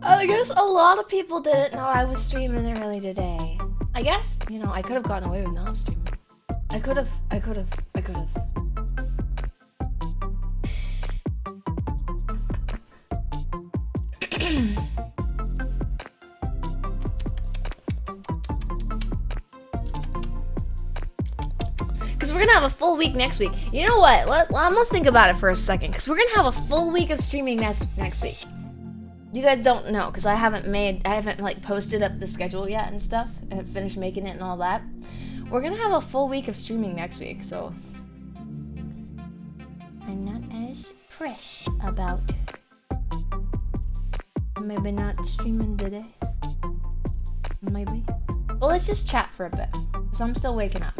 I guess a lot of people didn't know I was streaming early today. I guess, you know, I could have gotten away with not streaming. I could have. Because we're gonna have a full week next week. You know what? I'm gonna think about it for a second. Because we're gonna have a full week of streaming next week. You guys don't know because I haven't like posted up the schedule yet and stuff. I haven't finished making it and all that. We're gonna have a full week of streaming next week, so I'm not as pressed about maybe not streaming today. Maybe. Well, let's just chat for a bit because I'm still waking up.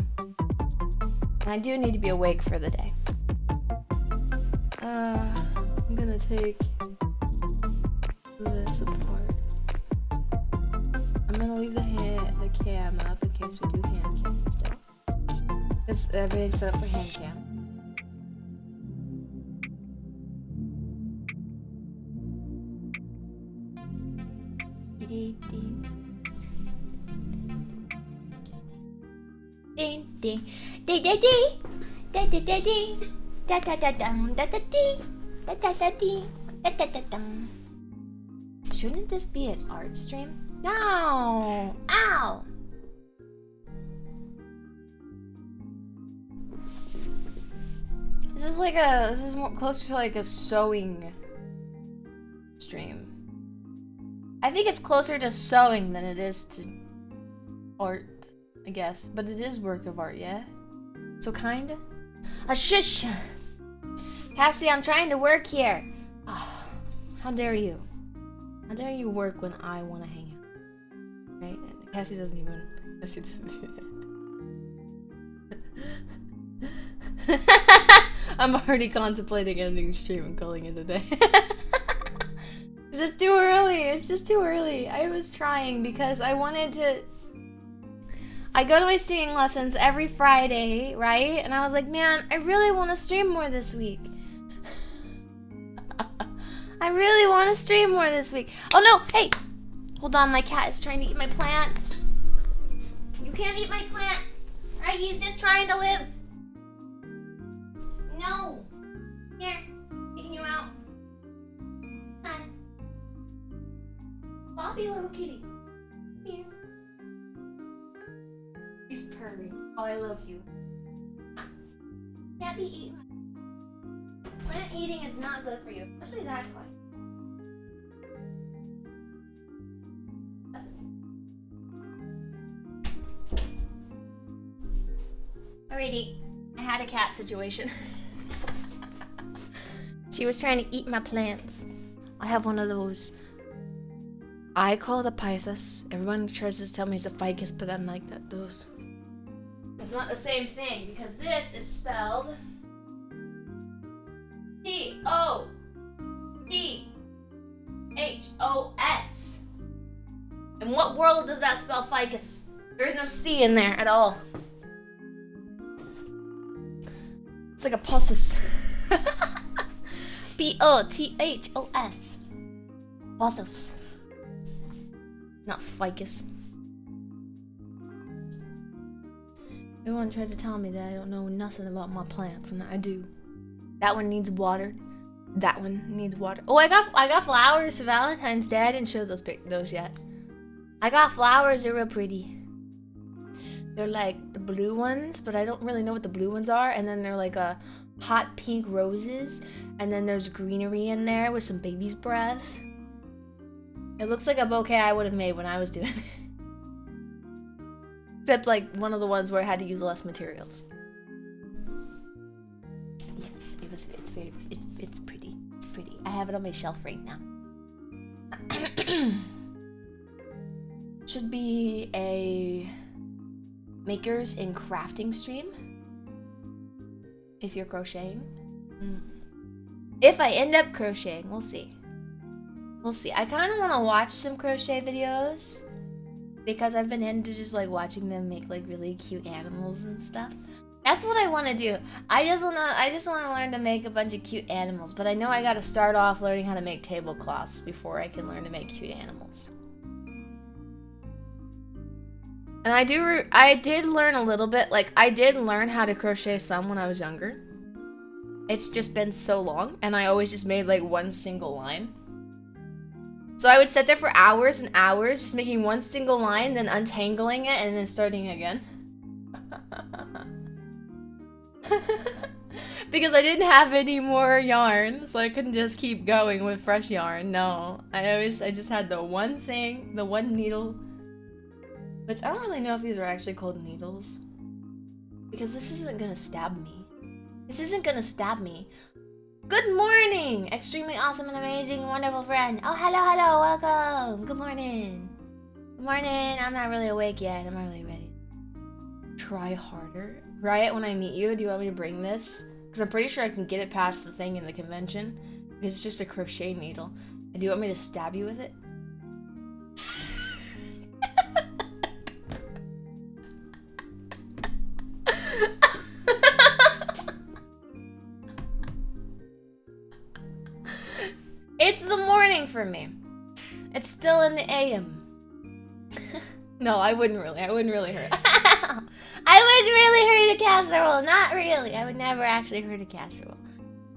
And I do need to be awake for the day. I'm gonna take this apart. I'm gonna leave the cam up in case we do hand cam still. Because everything's set up for hand cam. Shouldn't this be an art stream? No! Ow! This is more closer to like a sewing stream. I think it's closer to sewing than it is to art, I guess. But it is work of art, yeah? So kinda? Shush! Cassie, I'm trying to work here. Oh, how dare you? How dare you work when I want to hang out? Right? Cassie doesn't do that. I'm already contemplating ending stream and calling it a day. It's just too early. It's just too early. I was trying because I wanted to... I go to my singing lessons every Friday, right? And I was like, man, I really want to stream more this week. I really want to stream more this week. Oh no, hey! Hold on, my cat is trying to eat my plants. You can't eat my plants. Right? He's just trying to live. No. Here, taking you out. Come on. Bobby, little kitty. Here. He's purring. Oh, I love you. Can't be eaten. Plant eating is not good for you, especially that kind. Alrighty, I had a cat situation. She was trying to eat my plants. I have one of those. I call it a pythus. Everyone tries to tell me it's a ficus, but I'm like that. Those. It's not the same thing because this is spelled P-O-P-H-O-S. In what world does that spell ficus? There's no C in there at all. It's like a pothos. P-O-T-H-O-S. Pothos. Not ficus. Everyone tries to tell me that I don't know nothing about my plants, and I do. That one needs water. That one needs water. Oh, I got flowers for Valentine's Day. I didn't show those yet. I got flowers. They're real pretty. They're like the blue ones, but I don't really know what the blue ones are. And then they're like a hot pink roses, and then there's greenery in there with some baby's breath. It looks like a bouquet I would have made when I was doing it. Except like one of the ones where I had to use less materials. Yes, it's pretty. It's pretty. I have it on my shelf right now. Should be a makers and crafting stream. If you're crocheting. If I end up crocheting, we'll see. We'll see. I kind of want to watch some crochet videos because I've been into just like watching them make like really cute animals and stuff. That's what I want to do. I just want to learn to make a bunch of cute animals, but I know I got to start off learning how to make tablecloths before I can learn to make cute animals. And I did learn a little bit. Like, I did learn how to crochet some when I was younger. It's just been so long, and I always just made like one single line. So I would sit there for hours and hours just making one single line, then untangling it, and then starting again. Because I didn't have any more yarn, so I couldn't just keep going with fresh yarn. No, I just had the one thing, the one needle, which I don't really know if these are actually called needles, because this isn't gonna stab me. This isn't gonna stab me. Good morning, extremely awesome and amazing, wonderful friend. Oh, hello, welcome. Good morning. Good morning. I'm not really awake yet. I'm not really ready. Try harder. Riot, when I meet you, do you want me to bring this? Because I'm pretty sure I can get it past the thing in the convention. Because it's just a crochet needle. And do you want me to stab you with it? It's the morning for me. It's still in the AM. No, I wouldn't really hurt. I would really hurt a casserole. Not really. I would never actually hurt a casserole.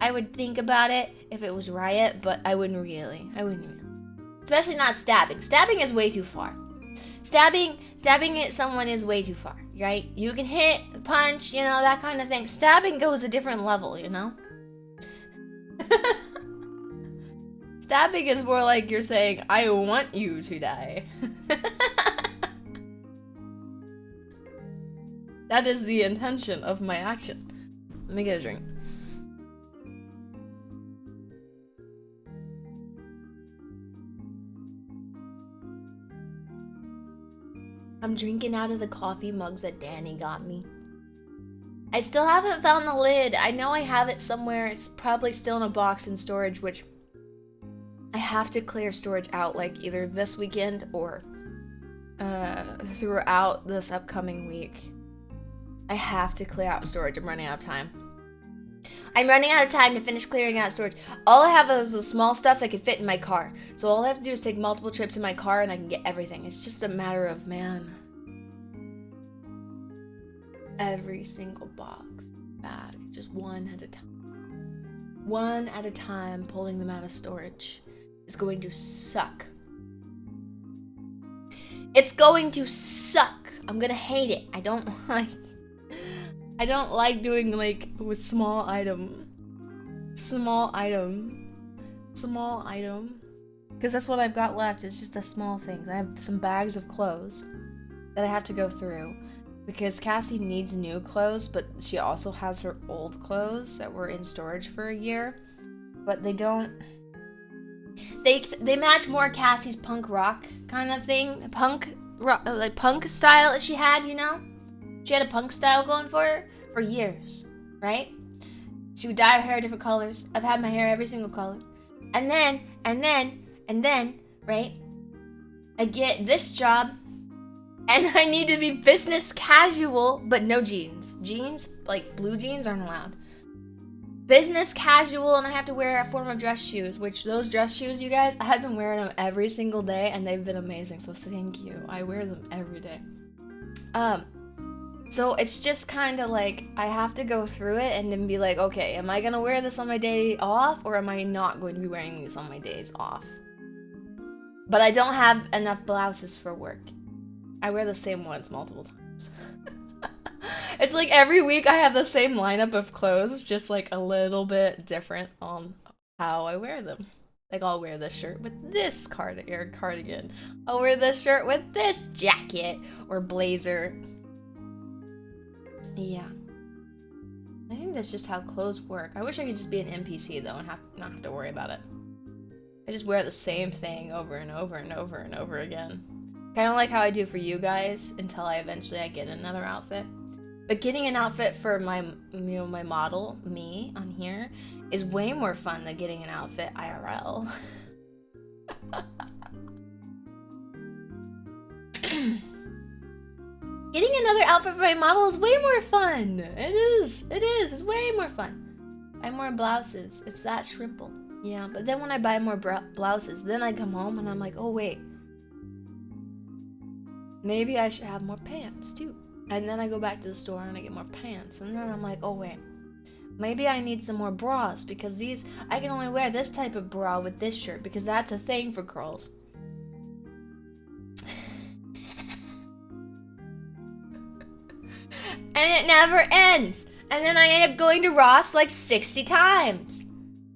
I would think about it if it was Riot, but I wouldn't really. Especially not stabbing. Stabbing is way too far. Stabbing at someone is way too far, right? You can hit, punch, you know, that kind of thing. Stabbing goes a different level, you know? Stabbing is more like you're saying, I want you to die. That is the intention of my action. Let me get a drink. I'm drinking out of the coffee mug that Danny got me. I still haven't found the lid. I know I have it somewhere. It's probably still in a box in storage, which I have to clear storage out like either this weekend or throughout this upcoming week. I have to clear out storage. I'm running out of time. I'm running out of time to finish clearing out storage. All I have is the small stuff that could fit in my car. So all I have to do is take multiple trips in my car and I can get everything. It's just a matter of, man, every single box, bag, just one at a time. One at a time, pulling them out of storage is going to suck. It's going to suck. I'm gonna hate it. I don't like doing like with small item. Because that's what I've got left, is just the small things. I have some bags of clothes that I have to go through. Because Cassie needs new clothes, but she also has her old clothes that were in storage for a year. But they don't... They match more Cassie's punk rock kind of thing. Punk style that she had, you know? She had a punk style going for her for years, right? She would dye her hair different colors. I've had my hair every single color. And then, right? I get this job, and I need to be business casual, but no jeans. Jeans, like blue jeans, aren't allowed. Business casual, and I have to wear a form of dress shoes, which those dress shoes, you guys, I have been wearing them every single day, and they've been amazing, so thank you. I wear them every day. So it's just kind of like, I have to go through it and then be like, okay, am I going to wear this on my day off, or am I not going to be wearing these on my days off? But I don't have enough blouses for work. I wear the same ones multiple times. It's like every week I have the same lineup of clothes, just like a little bit different on how I wear them. Like, I'll wear this shirt with this cardigan. I'll wear this shirt with this jacket or blazer. Yeah. I think that's just how clothes work. I wish I could just be an NPC though and not have to worry about it. I just wear the same thing over and over and over and over again. Kind of like how I do for you guys until I eventually get another outfit. But getting an outfit for my model, me, on here, is way more fun than getting an outfit IRL. Getting another outfit for my model is way more fun. It is. It's way more fun. Buy more blouses. It's that simple. Yeah, but then when I buy more blouses, then I come home and I'm like, oh wait, maybe I should have more pants too. And then I go back to the store and I get more pants. And then I'm like, oh wait, maybe I need some more bras because these, I can only wear this type of bra with this shirt because that's a thing for girls. And it never ends. And then I end up going to Ross like 60 times.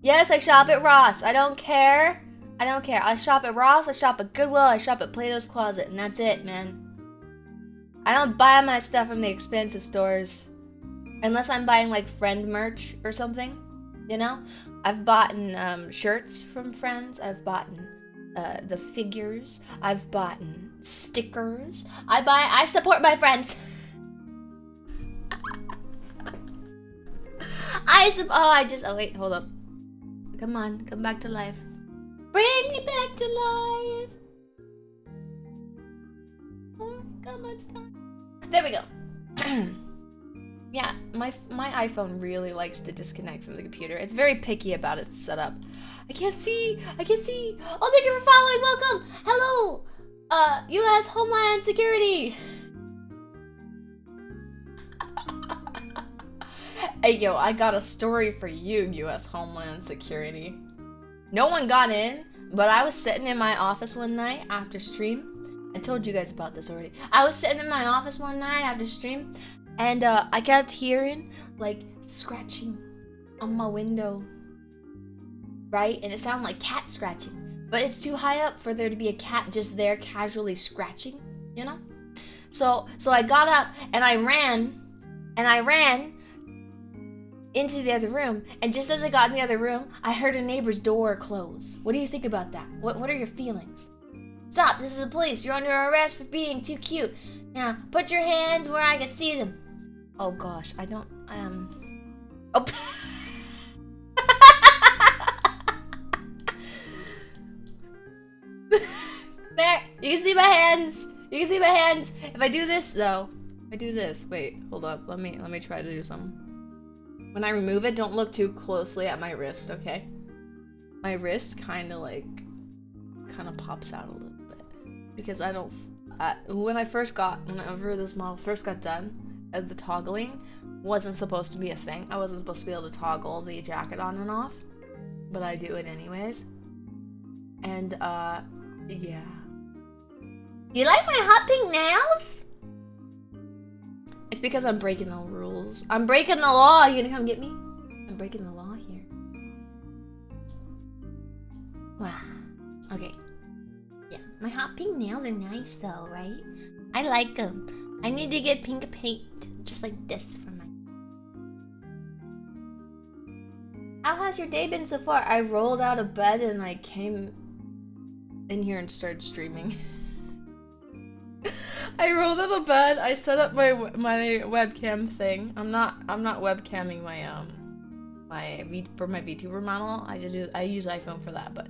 Yes, I shop at Ross. I don't care. I shop at Ross, I shop at Goodwill, I shop at Plato's Closet, and that's it, man. I don't buy my stuff from the expensive stores. Unless I'm buying like friend merch or something, you know? I've bought shirts from friends. I've bought the figures. I've bought stickers. I support my friends. Oh wait, hold up. Come on, come back to life. Bring me back to life. Oh, come on. There we go. Yeah, my iPhone really likes to disconnect from the computer. It's very picky about its setup. I can't see. Oh, thank you for following. Welcome. Hello, U.S. Homeland Security. Hey, yo, I got a story for you, U.S. Homeland Security. No one got in, but I was sitting in my office one night after stream. I told you guys about this already. I was sitting in my office one night after stream, and I kept hearing, like, scratching on my window. Right? And it sounded like cat scratching. But it's too high up for there to be a cat just there casually scratching, you know? So I got up, and I ran into the other room, and just as I got in the other room, I heard a neighbor's door close. What do you think about that? What are your feelings? Stop, this is the police. You're under arrest for being too cute. Now, put your hands where I can see them. Oh gosh, oh. There, you can see my hands. If I do this though, wait, hold up. Let me try to do something. When I remove it, don't look too closely at my wrist, okay? My wrist kind of pops out a little bit because I don't. Whenever this model first got done, the toggling wasn't supposed to be a thing. I wasn't supposed to be able to toggle the jacket on and off, but I do it anyways. And yeah. You like my hot pink nails? It's because I'm breaking the rules. I'm breaking the law. You gonna come get me? I'm breaking the law here. Wow. Okay. Yeah, my hot pink nails are nice though, right? I like them. I need to get pink paint just like this for my... How has your day been so far? I rolled out of bed and I came in here and started streaming. I rolled out of bed. I set up my webcam thing. I'm not webcamming for my VTuber model. I use iPhone for that, but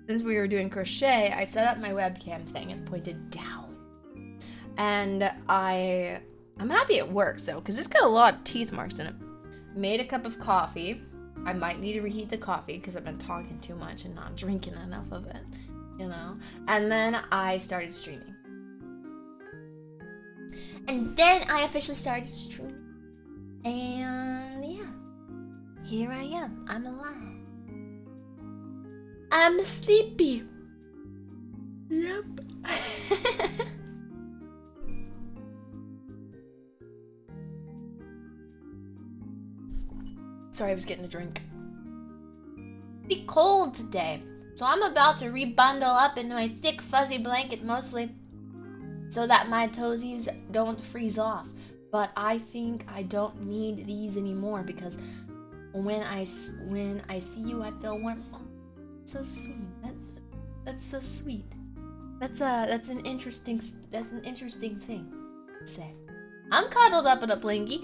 since we were doing crochet, I set up my webcam thing. It's pointed down, and I'm happy it works though, because it's got a lot of teeth marks in it. Made a cup of coffee. I might need to reheat the coffee because I've been talking too much and not drinking enough of it, you know. And then I started streaming. And then I officially started streaming. And yeah, here I am. I'm alive. I'm sleepy. Yep. Sorry, I was getting a drink. Be cold today, so I'm about to rebundle up into my thick fuzzy blanket mostly, so that my toesies don't freeze off. But I think I don't need these anymore because when I see you, I feel warm. Oh, so sweet. That's so sweet. That's an interesting thing to say. I'm cuddled up in a blankie.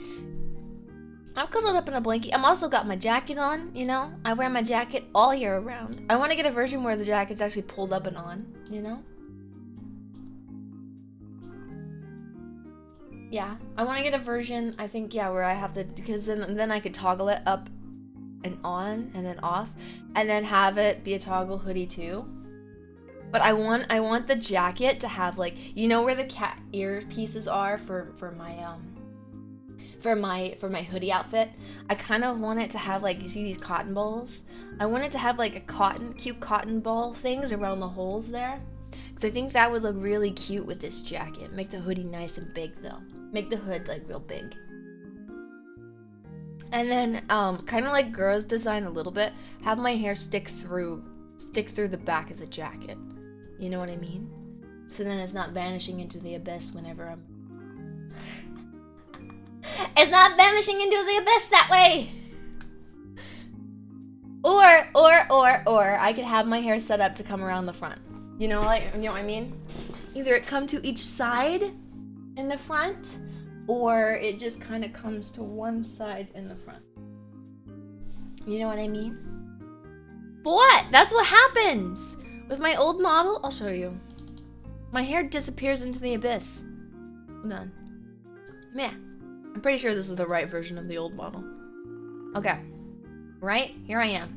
I'm also got my jacket on, you know? I wear my jacket all year around. I want to get a version where the jacket's actually pulled up and on, you know? Yeah, I want to get a version, I think, yeah, where I have the, because then I could toggle it up and on and then off, and then have it be a toggle hoodie too. But I want the jacket to have, like, you know where the cat ear pieces are for my hoodie outfit? I kind of want it to have, like, you see these cotton balls? I want it to have like a cute cotton ball things around the holes there. Because I think that would look really cute with this jacket. Make the hoodie nice and big though. Make the hood like real big. And then kind of like girls design a little bit, have my hair stick through the back of the jacket. You know what I mean? So then it's not vanishing into the abyss whenever I'm It's not vanishing into the abyss that way. Or I could have my hair set up to come around the front. You know what I mean? Either it come to each side in the front, or it just kind of comes to one side in the front. You know what I mean? But what? That's what happens! With my old model, I'll show you. My hair disappears into the abyss. Hold on. Man, I'm pretty sure this is the right version of the old model. Okay. Right? Here I am.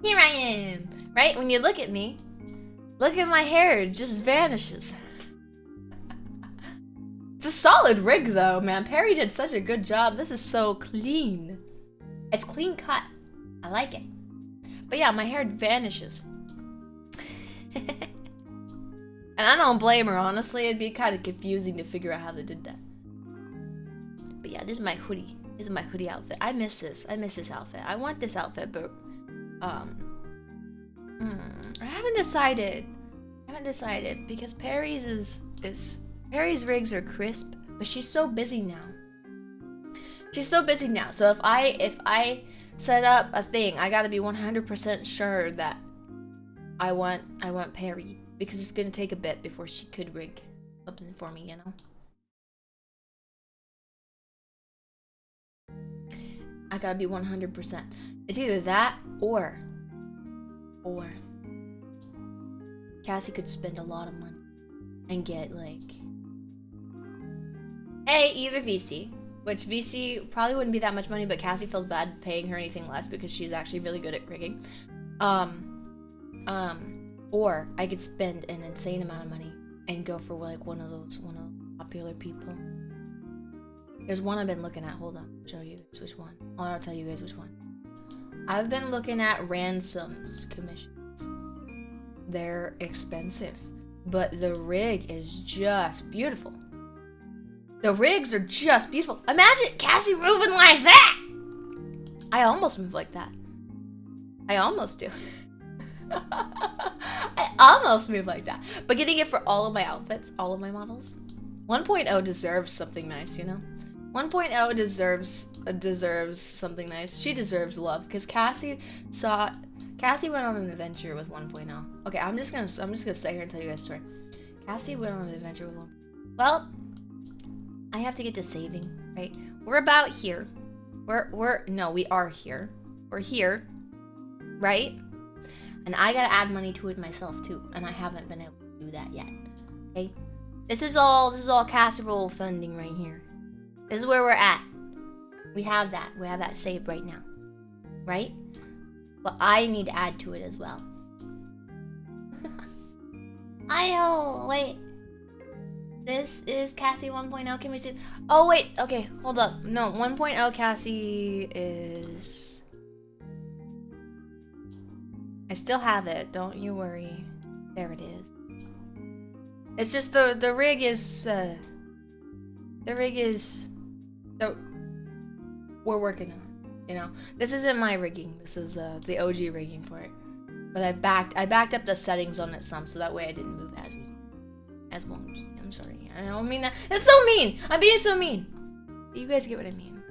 Here I am! Right? When you look at me, look at my hair, it just vanishes. It's a solid rig though, man. Perry did such a good job. This is so clean. It's clean cut. I like it. But yeah, my hair vanishes. And I don't blame her, honestly. It'd be kind of confusing to figure out how they did that. But yeah, this is my hoodie. This is my hoodie outfit. I miss this. I miss this outfit. I want this outfit, but I haven't decided. I haven't decided because Perry's Perry's rigs are crisp, but she's so busy now. She's so busy now. So if I set up a thing, I gotta be 100% sure that I want Perry, because it's gonna take a bit before she could rig something for me, you know. I gotta be 100%. It's either that or Cassie could spend a lot of money and get like either VC, which VC probably wouldn't be that much money, but Cassie feels bad paying her anything less because she's actually really good at rigging. Or I could spend an insane amount of money and go for like one of those popular people. There's one I've been looking at. Hold on, I'll show you which one. I'll tell you guys which one. I've been looking at Ransom's commissions. They're expensive, but the rig is just beautiful. The rigs are just beautiful. Imagine Cassie moving like that. I almost move like that. I almost do. I almost move like that. But getting it for all of my outfits, all of my models. 1.0 deserves something nice, you know? 1.0 deserves something nice. She deserves love because Cassie went on an adventure with 1.0. Okay, I'm just gonna sit here and tell you guys a story. Cassie went on an adventure with 1. Well, I have to get to saving, right? We're about here. We are here. We're here, right? And I gotta add money to it myself too, and I haven't been able to do that yet. Okay, this is all casserole funding right here. This is where we're at. We have that saved right now, right? But I need to add to it as well. Wait. This is Cassie 1.0. Can we see? Oh wait, okay, hold up. No, 1.0 Cassie is. I still have it. Don't you worry. There it is. It's just the rig is. We're working on it, you know. This isn't my rigging. This is the OG rigging for it. But I backed up the settings on it some, so that way I didn't move as wonky. I'm sorry. I don't mean that. It's so mean. I'm being so mean. You guys get what I mean.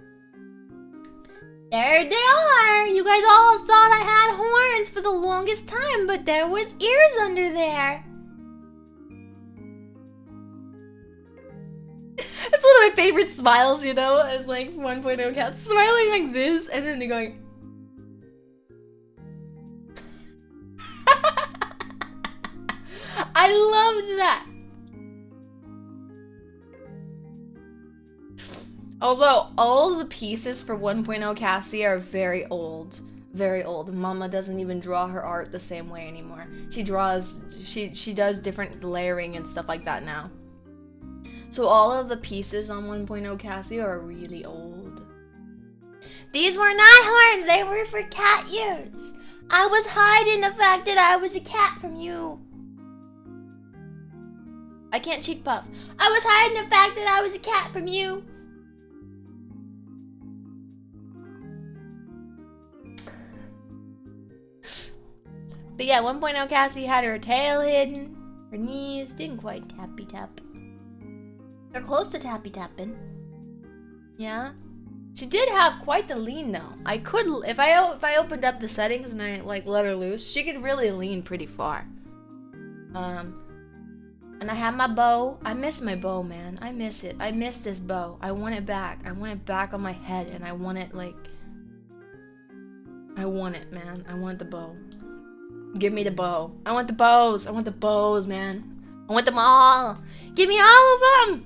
There they are. You guys all thought I had horns for the longest time, but there was ears under there. It's one of my favorite smiles, you know, as like 1.0 cats smiling like this, and then they're going. I loved that. Although all of the pieces for 1.0 Cassie are very old. Very old. Mama doesn't even draw her art the same way anymore. She does different layering and stuff like that now. So all of the pieces on 1.0 Cassie are really old. These were not horns, they were for cat ears. I was hiding the fact that I was a cat from you. I can't cheek puff. I was hiding the fact that I was a cat from you. But yeah, 1.0 Cassie had her tail hidden. Her knees didn't quite tappy tap. They're close to tappy tapping. Yeah. She did have quite the lean though. I could, if I opened up the settings and I like let her loose, she could really lean pretty far. And I have my bow. I miss my bow, man. I miss it. I miss this bow. I want it back. I want it back on my head, and I want it like. I want it, man. I want the bow. Give me the bow. I want the bows. I want the bows, man. I want them all. Give me all of them.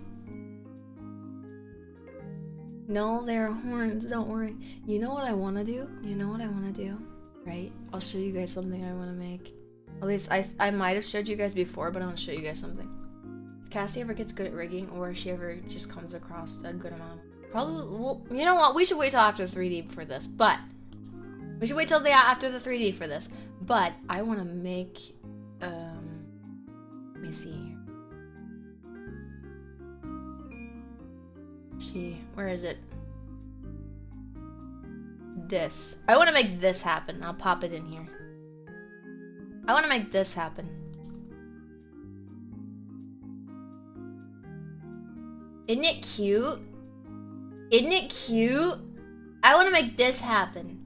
No, they're horns. Don't worry. You know what I want to do? You know what I want to do? Right? I'll show you guys something I want to make. At least I might have showed you guys before, but I want to show you guys something. If Cassie ever gets good at rigging, or if she ever just comes across a good amount of... Probably... Well, you know what? We should wait till after 3D for this, but... We should wait till after the 3D for this. But I want to make... Let me see here. See, where is it? This. I want to make this happen. I'll pop it in here. I want to make this happen. Isn't it cute? Isn't it cute? I want to make this happen.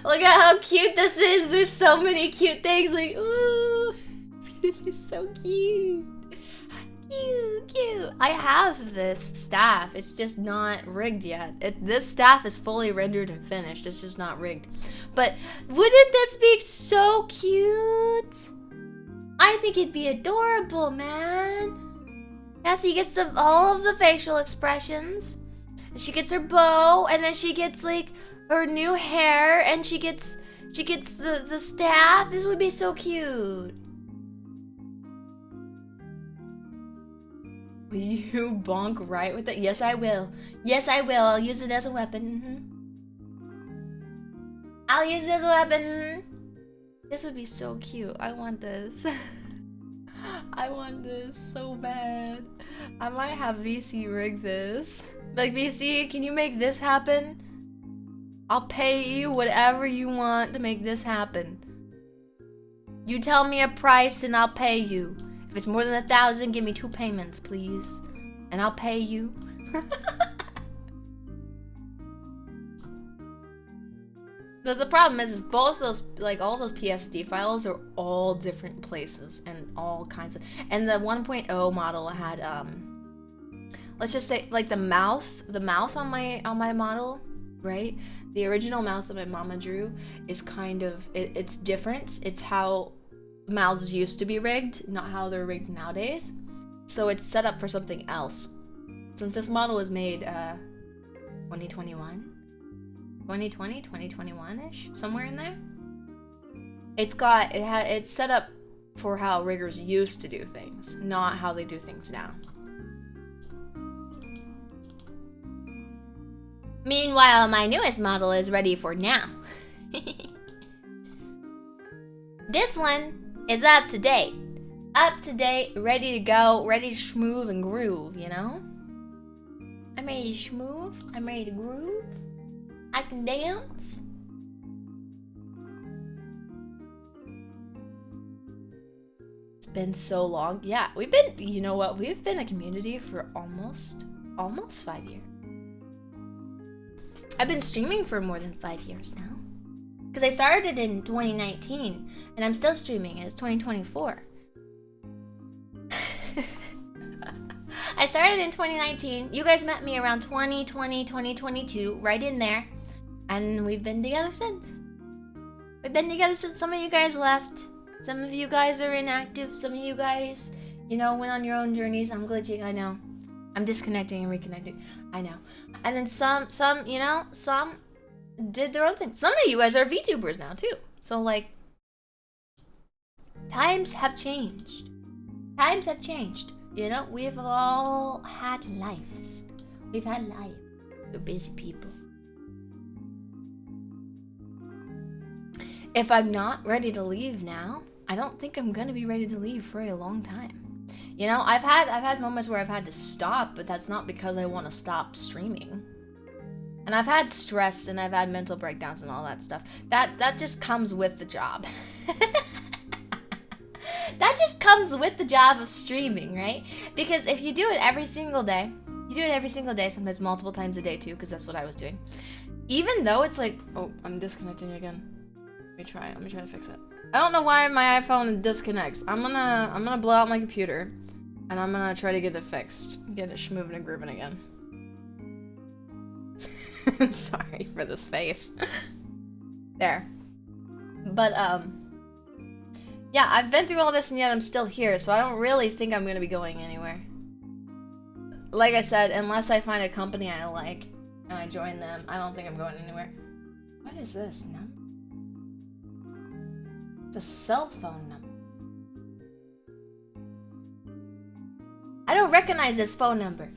Look at how cute this is. There's so many cute things. Like, ooh, it's gonna be so cute. Cute. I have this staff. It's just not rigged yet. This staff is fully rendered and finished. It's just not rigged. But wouldn't this be so cute? I think it'd be adorable, man. Cassie gets all of the facial expressions. And she gets her bow, and then she gets like her new hair, and she gets the staff. This would be so cute. Will you bonk right with it? Yes, I will. Yes, I will. I'll use it as a weapon. I'll use it as a weapon. This would be so cute. I want this. I want this so bad. I might have VC rig this. Like, VC, can you make this happen? I'll pay you whatever you want to make this happen. You tell me a price and I'll pay you. If it's more than 1,000, give me 2 payments, please. And I'll pay you. The problem is both those, like all those PSD files are all different places and all kinds of, and the 1.0 model had, let's just say like the mouth on my model, right? The original mouth that my mama drew is kind of, it's different. It's how mouths used to be rigged, not how they're rigged nowadays. So it's set up for something else. Since this model was made 2021, 2020, 2021-ish, somewhere in there. It's set up for how riggers used to do things, not how they do things now. Meanwhile, my newest model is ready for now. This one is up to date. Up to date, ready to go, ready to schmoove and groove, you know? I'm ready to schmoove, I'm ready to groove. I can dance. It's been so long. Yeah, we've been, you know what? We've been a community for almost 5 years. I've been streaming for more than 5 years now. Because I started in 2019, and I'm still streaming, and it's 2024. I started in 2019. You guys met me around 2020, 2022, right in there. And we've been together since. We've been together since. Some of you guys left. Some of you guys are inactive. Some of you guys, You know, went on your own journeys. I'm glitching, I know. I'm disconnecting and reconnecting, I know. And then some, you know, some did their own thing. Some of you guys are VTubers now too. So like, times have changed. Times have changed. You know, we've all had lives. We've had lives. We're busy people. If I'm not ready to leave now, I don't think I'm gonna be ready to leave for a long time. You know, I've had moments where I've had to stop, but that's not because I want to stop streaming. And I've had stress and I've had mental breakdowns and all that stuff. That just comes with the job. That just comes with the job of streaming, right? Because if you do it every single day, sometimes multiple times a day too, because that's what I was doing. Even though it's like, oh, I'm disconnecting again. Let me try to fix it. I don't know why my iPhone disconnects. I'm gonna blow out my computer, and I'm gonna try to get it fixed, get it schmoving and grooving again. Sorry for the space. There. But yeah, I've been through all this and yet I'm still here, so I don't really think I'm gonna be going anywhere. Like I said, unless I find a company I like and I join them, I don't think I'm going anywhere. What is this number? It's a cell phone number. I don't recognize this phone number.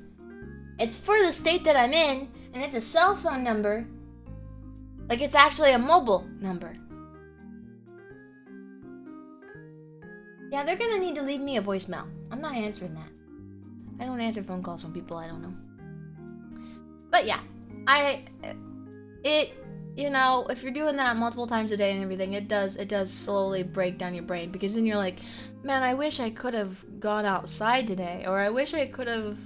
It's for the state that I'm in, and it's a cell phone number. Like it's actually a mobile number. Yeah, they're gonna need to leave me a voicemail. I'm not answering that. I don't answer phone calls from people I don't know. But yeah, you know, if you're doing that multiple times a day and everything, it does slowly break down your brain, because then you're like, man, I wish I could have gone outside today, or I wish I could have,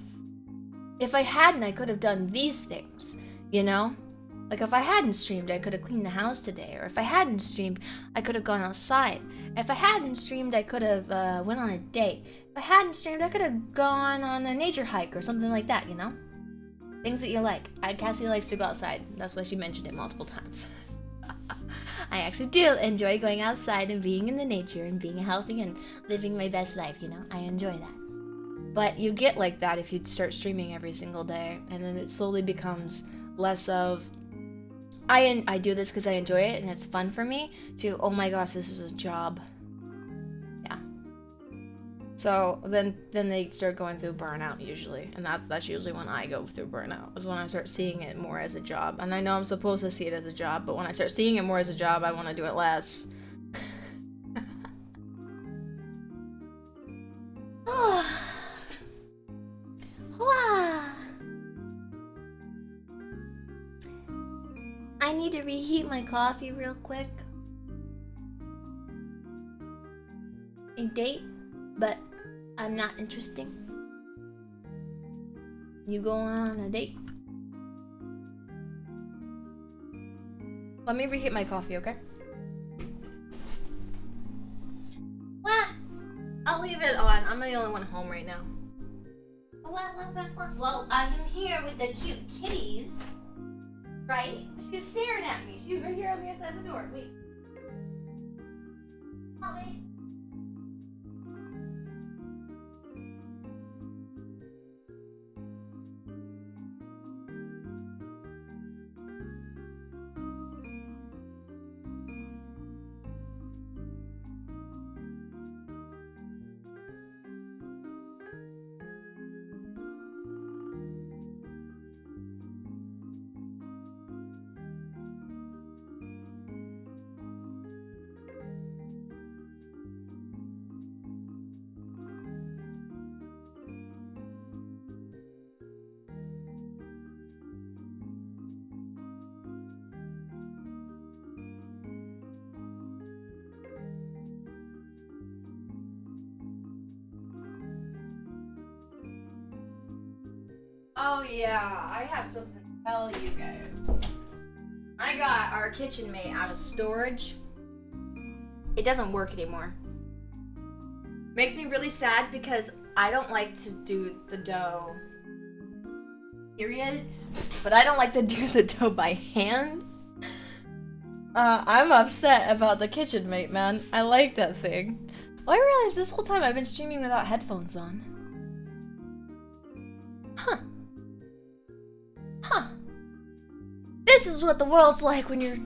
if I hadn't, I could have done these things, you know? Like if I hadn't streamed, I could have cleaned the house today, or if I hadn't streamed, I could have gone outside. If I hadn't streamed, I could have went on a date. If I hadn't streamed, I could have gone on a nature hike or something like that, you know? Things that you like. Cassie likes to go outside. That's why she mentioned it multiple times. I actually do enjoy going outside and being in the nature and being healthy and living my best life, you know? I enjoy that. But you get like that if you start streaming every single day, and then it slowly becomes less of, I do this because I enjoy it and it's fun for me, to, oh my gosh, this is a job. Yeah. So then they start going through burnout usually, and that's usually when I go through burnout, is when I start seeing it more as a job. And I know I'm supposed to see it as a job, but when I start seeing it more as a job, I want to do it less. I need to reheat my coffee real quick. A date, but I'm not interesting. You go on a date? Let me reheat my coffee, okay? What? I'll leave it on. I'm the only one home right now. Well, I am here with the cute kitties. Right? She was staring at me. She was right here on the other side of the door. Wait. Oh, wait. Oh yeah, I have something to tell you guys. I got our kitchen mate out of storage. It doesn't work anymore. Makes me really sad because I don't like to do the dough, period. But I don't like to do the dough by hand. I'm upset about the kitchen mate, man. I like that thing. Oh, I realized this whole time I've been streaming without headphones on. Huh. Huh. This is what the world's like when you're...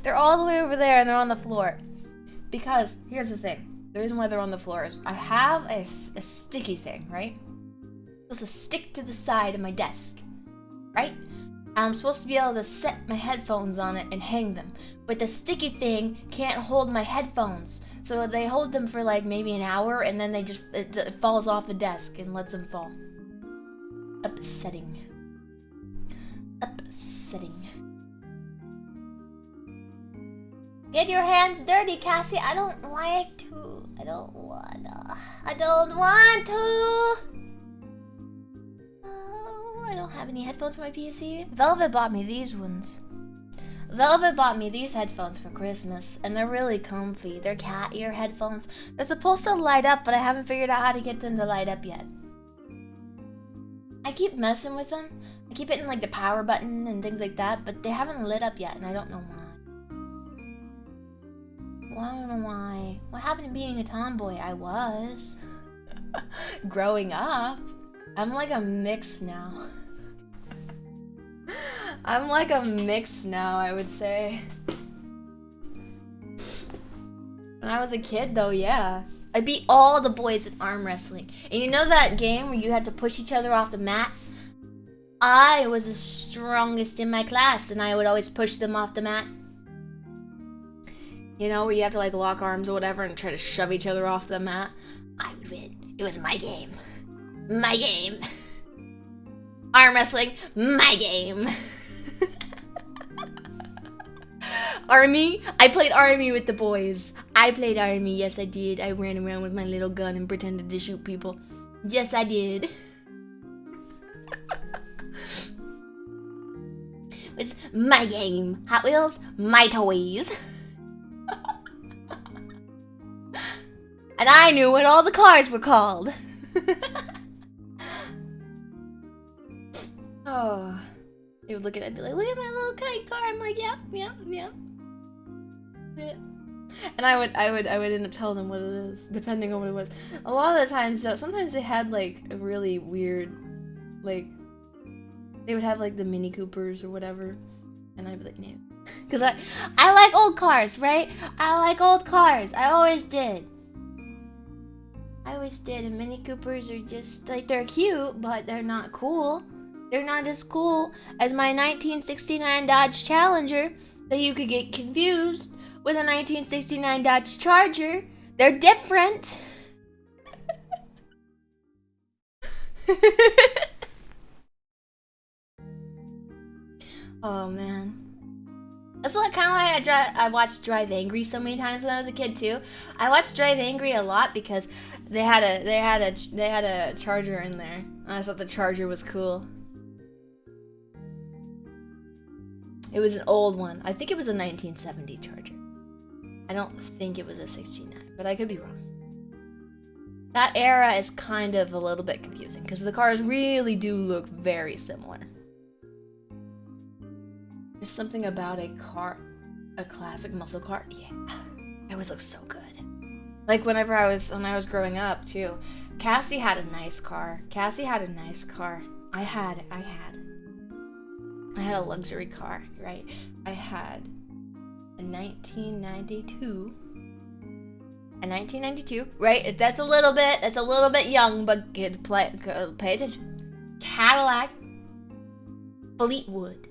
They're all the way over there and they're on the floor. Because, here's the thing. The reason why they're on the floor is I have a sticky thing, right? It's supposed to stick to the side of my desk, right? And I'm supposed to be able to set my headphones on it and hang them. But the sticky thing can't hold my headphones. So they hold them for like maybe an hour and then it falls off the desk and lets them fall. Upsetting. Upsetting. Get your hands dirty, Cassie. I don't like to. I don't wanna. I don't want to. Oh, I don't have any headphones for my PC. Velvet bought me these ones. Velvet bought me these headphones for Christmas, and they're really comfy. They're cat ear headphones. They're supposed to light up, but I haven't figured out how to get them to light up yet. I keep messing with them. I keep hitting like the power button and things like that, but they haven't lit up yet, and I don't know why. Well, I don't know why. What happened to being a tomboy? I was. Growing up. I'm like a mix now. I'm like a mix now, I would say. When I was a kid, though, yeah. I beat all the boys at arm wrestling. And you know that game where you had to push each other off the mat? I was the strongest in my class, and I would always push them off the mat. You know, where you have to like lock arms or whatever and try to shove each other off the mat. I would win. It was my game. My game. Arm wrestling, my game. Army? I played army with the boys. I played army, yes I did. I ran around with my little gun and pretended to shoot people. Yes I did. It's my game. Hot Wheels, my toys. And I knew what all the cars were called. Oh. They would look at it and be like, look at my little kite car. I'm like, yep. And I would end up telling them what it is, depending on what it was. A lot of the times, sometimes they had like a really weird, like, they would have like the Mini Coopers or whatever. And I'd be like, no. Because I like old cars, right? I like old cars. I always did. And Mini Coopers are just, like, they're cute, but they're not cool. They're not as cool as my 1969 Dodge Challenger that you could get confused with a 1969 Dodge Charger. They're different. Oh, man. That's what kind of why I watched Drive Angry so many times when I was a kid too. I watched Drive Angry a lot because they had a Charger in there. And I thought the Charger was cool. It was an old one. I think it was a 1970 Charger. I don't think it was a 69, but I could be wrong. That era is kind of a little bit confusing because the cars really do look very similar. There's something about a classic muscle car. Yeah, it always looks so good. Like when I was growing up too. Cassie had a nice car. I had a luxury car, right? I had a 1992, right? That's a little bit young, but good pay attention. Cadillac Fleetwood.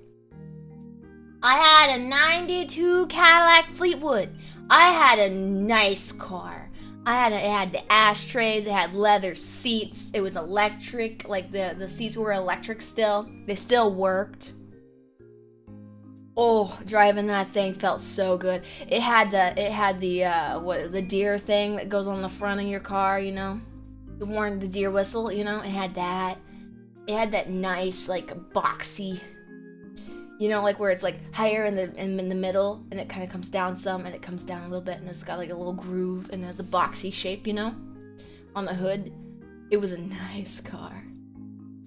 I had a 92 Cadillac Fleetwood. I had a nice car. It had the ashtrays, it had leather seats, it was electric, like the seats were electric still. They still worked. Oh, driving that thing felt so good. It had the deer thing that goes on the front of your car, you know? The deer whistle, you know? It had that. It had that nice, like, boxy, you know, like where it's like higher in the middle and it kind of comes down some and it comes down a little bit and it's got like a little groove and it has a boxy shape, you know, on the hood. It was a nice car.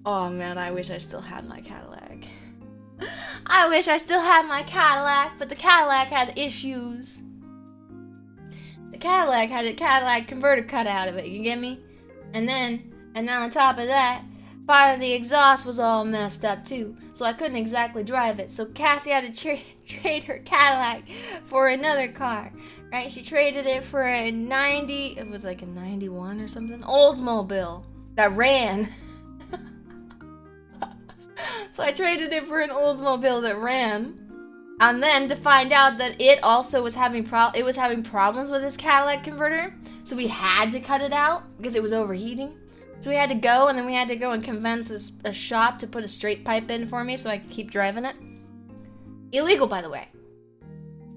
Oh man, I wish I still had my Cadillac. I wish I still had my Cadillac, but the Cadillac had issues. The Cadillac had a Cadillac converter cut out of it, you get me? And then on top of that, part of the exhaust was all messed up too, so I couldn't exactly drive it. So Cassie had to trade her Cadillac for another car, right? She traded it for a 91 or something, Oldsmobile that ran. So I traded it for an Oldsmobile that ran. And then to find out that it also was having problems with its Cadillac converter, so we had to cut it out because it was overheating. So we had to go, and then we had to go and convince a shop to put a straight pipe in for me so I could keep driving it. Illegal, by the way.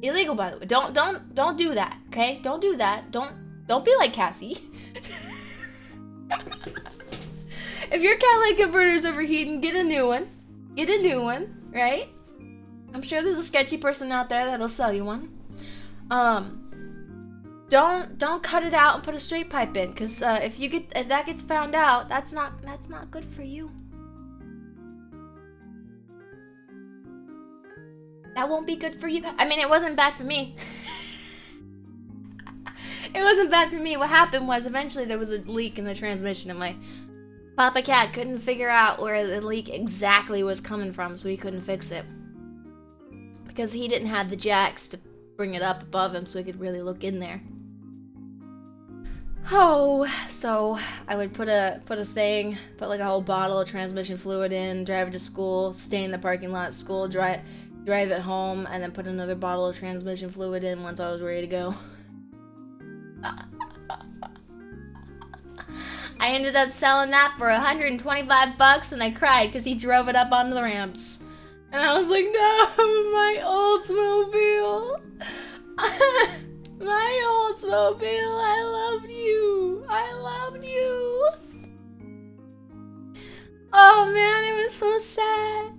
Illegal, by the way. Don't do that, okay? Don't do that. Don't be like Cassie. If your Cadillac converter's overheating, get a new one. Get a new one, right? I'm sure there's a sketchy person out there that'll sell you one. Don't cut it out and put a straight pipe in, because if that gets found out, that's not good for you. That won't be good for you. I mean, it wasn't bad for me. It wasn't bad for me. What happened was eventually there was a leak in the transmission, and my Papa Cat couldn't figure out where the leak exactly was coming from, so he couldn't fix it. Because he didn't have the jacks to bring it up above him so he could really look in there. Oh, so I would put like a whole bottle of transmission fluid in, drive it to school, stay in the parking lot at school, drive it home, and then put another bottle of transmission fluid in once I was ready to go. I ended up selling that for $125, and I cried because he drove it up onto the ramps. And I was like, no, my Oldsmobile. My Oldsmobile, I loved you. I loved you. Oh man, it was so sad.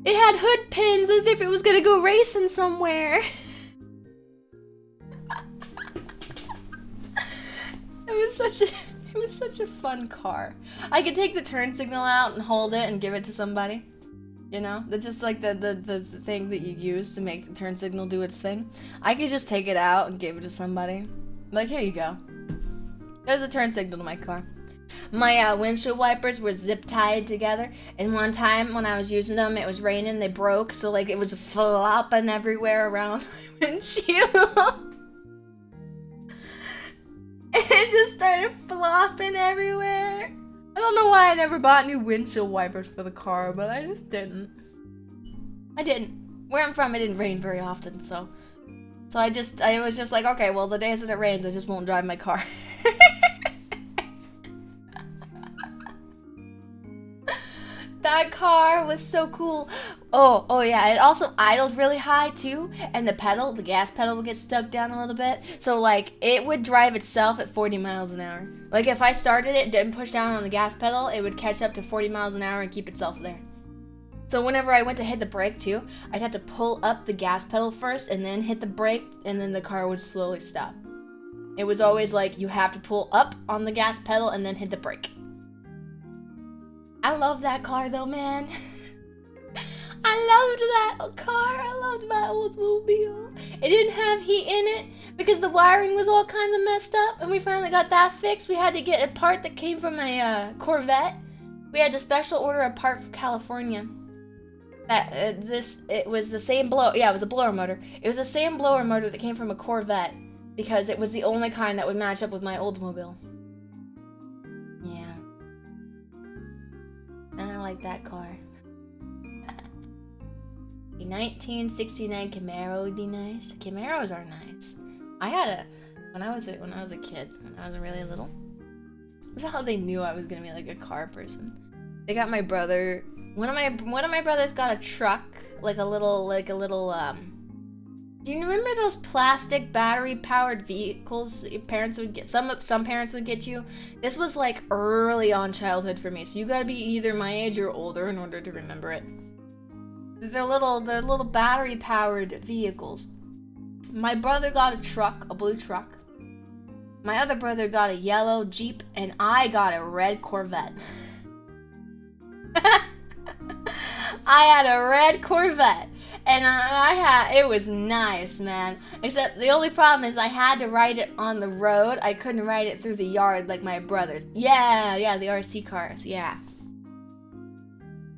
It had hood pins as if it was gonna go racing somewhere. It was such a fun car. I could take the turn signal out and hold it and give it to somebody. You know, that's just like the thing that you use to make the turn signal do its thing. I could just take it out and give it to somebody. Like, here you go. There's a turn signal to my car. My windshield wipers were zip tied together, and one time when I was using them, it was raining, they broke, so like it was flopping everywhere around my windshield. It just started flopping everywhere. I don't know why I never bought new windshield wipers for the car, but I just didn't. I didn't. Where I'm from, it didn't rain very often, so I was just like, okay, well, the days that it rains, I just won't drive my car. That car was so cool. Oh yeah, it also idled really high too, and the gas pedal would get stuck down a little bit. So like, it would drive itself at 40 miles an hour. Like if I started it, didn't push down on the gas pedal, it would catch up to 40 miles an hour and keep itself there. So whenever I went to hit the brake too, I'd have to pull up the gas pedal first and then hit the brake, and then the car would slowly stop. It was always like, you have to pull up on the gas pedal and then hit the brake. I love that car though, man. I loved that car. I loved my Oldsmobile. It didn't have heat in it because the wiring was all kinds of messed up, and we finally got that fixed. We had to get a part that came from a Corvette. We had to special order a part from California. It was the same blower. Yeah, it was a blower motor. It was the same blower motor that came from a Corvette because it was the only kind that would match up with my Oldsmobile. Yeah. And I like that car. A 1969 Camaro would be nice. Camaros are nice. I had when I was a kid, when I was really little. That's how they knew I was gonna be like a car person. They got my brother. One of my brothers got a truck, like a little. Do you remember those plastic battery-powered vehicles that your parents would get? Some parents would get you. This was like early on childhood for me, so you gotta be either my age or older in order to remember it. They're little battery-powered vehicles. My brother got a truck, a blue truck. My other brother got a yellow Jeep, and I got a red Corvette. I had a red Corvette. And it was nice, man. Except the only problem is I had to ride it on the road. I couldn't ride it through the yard like my brothers. Yeah, the RC cars, yeah.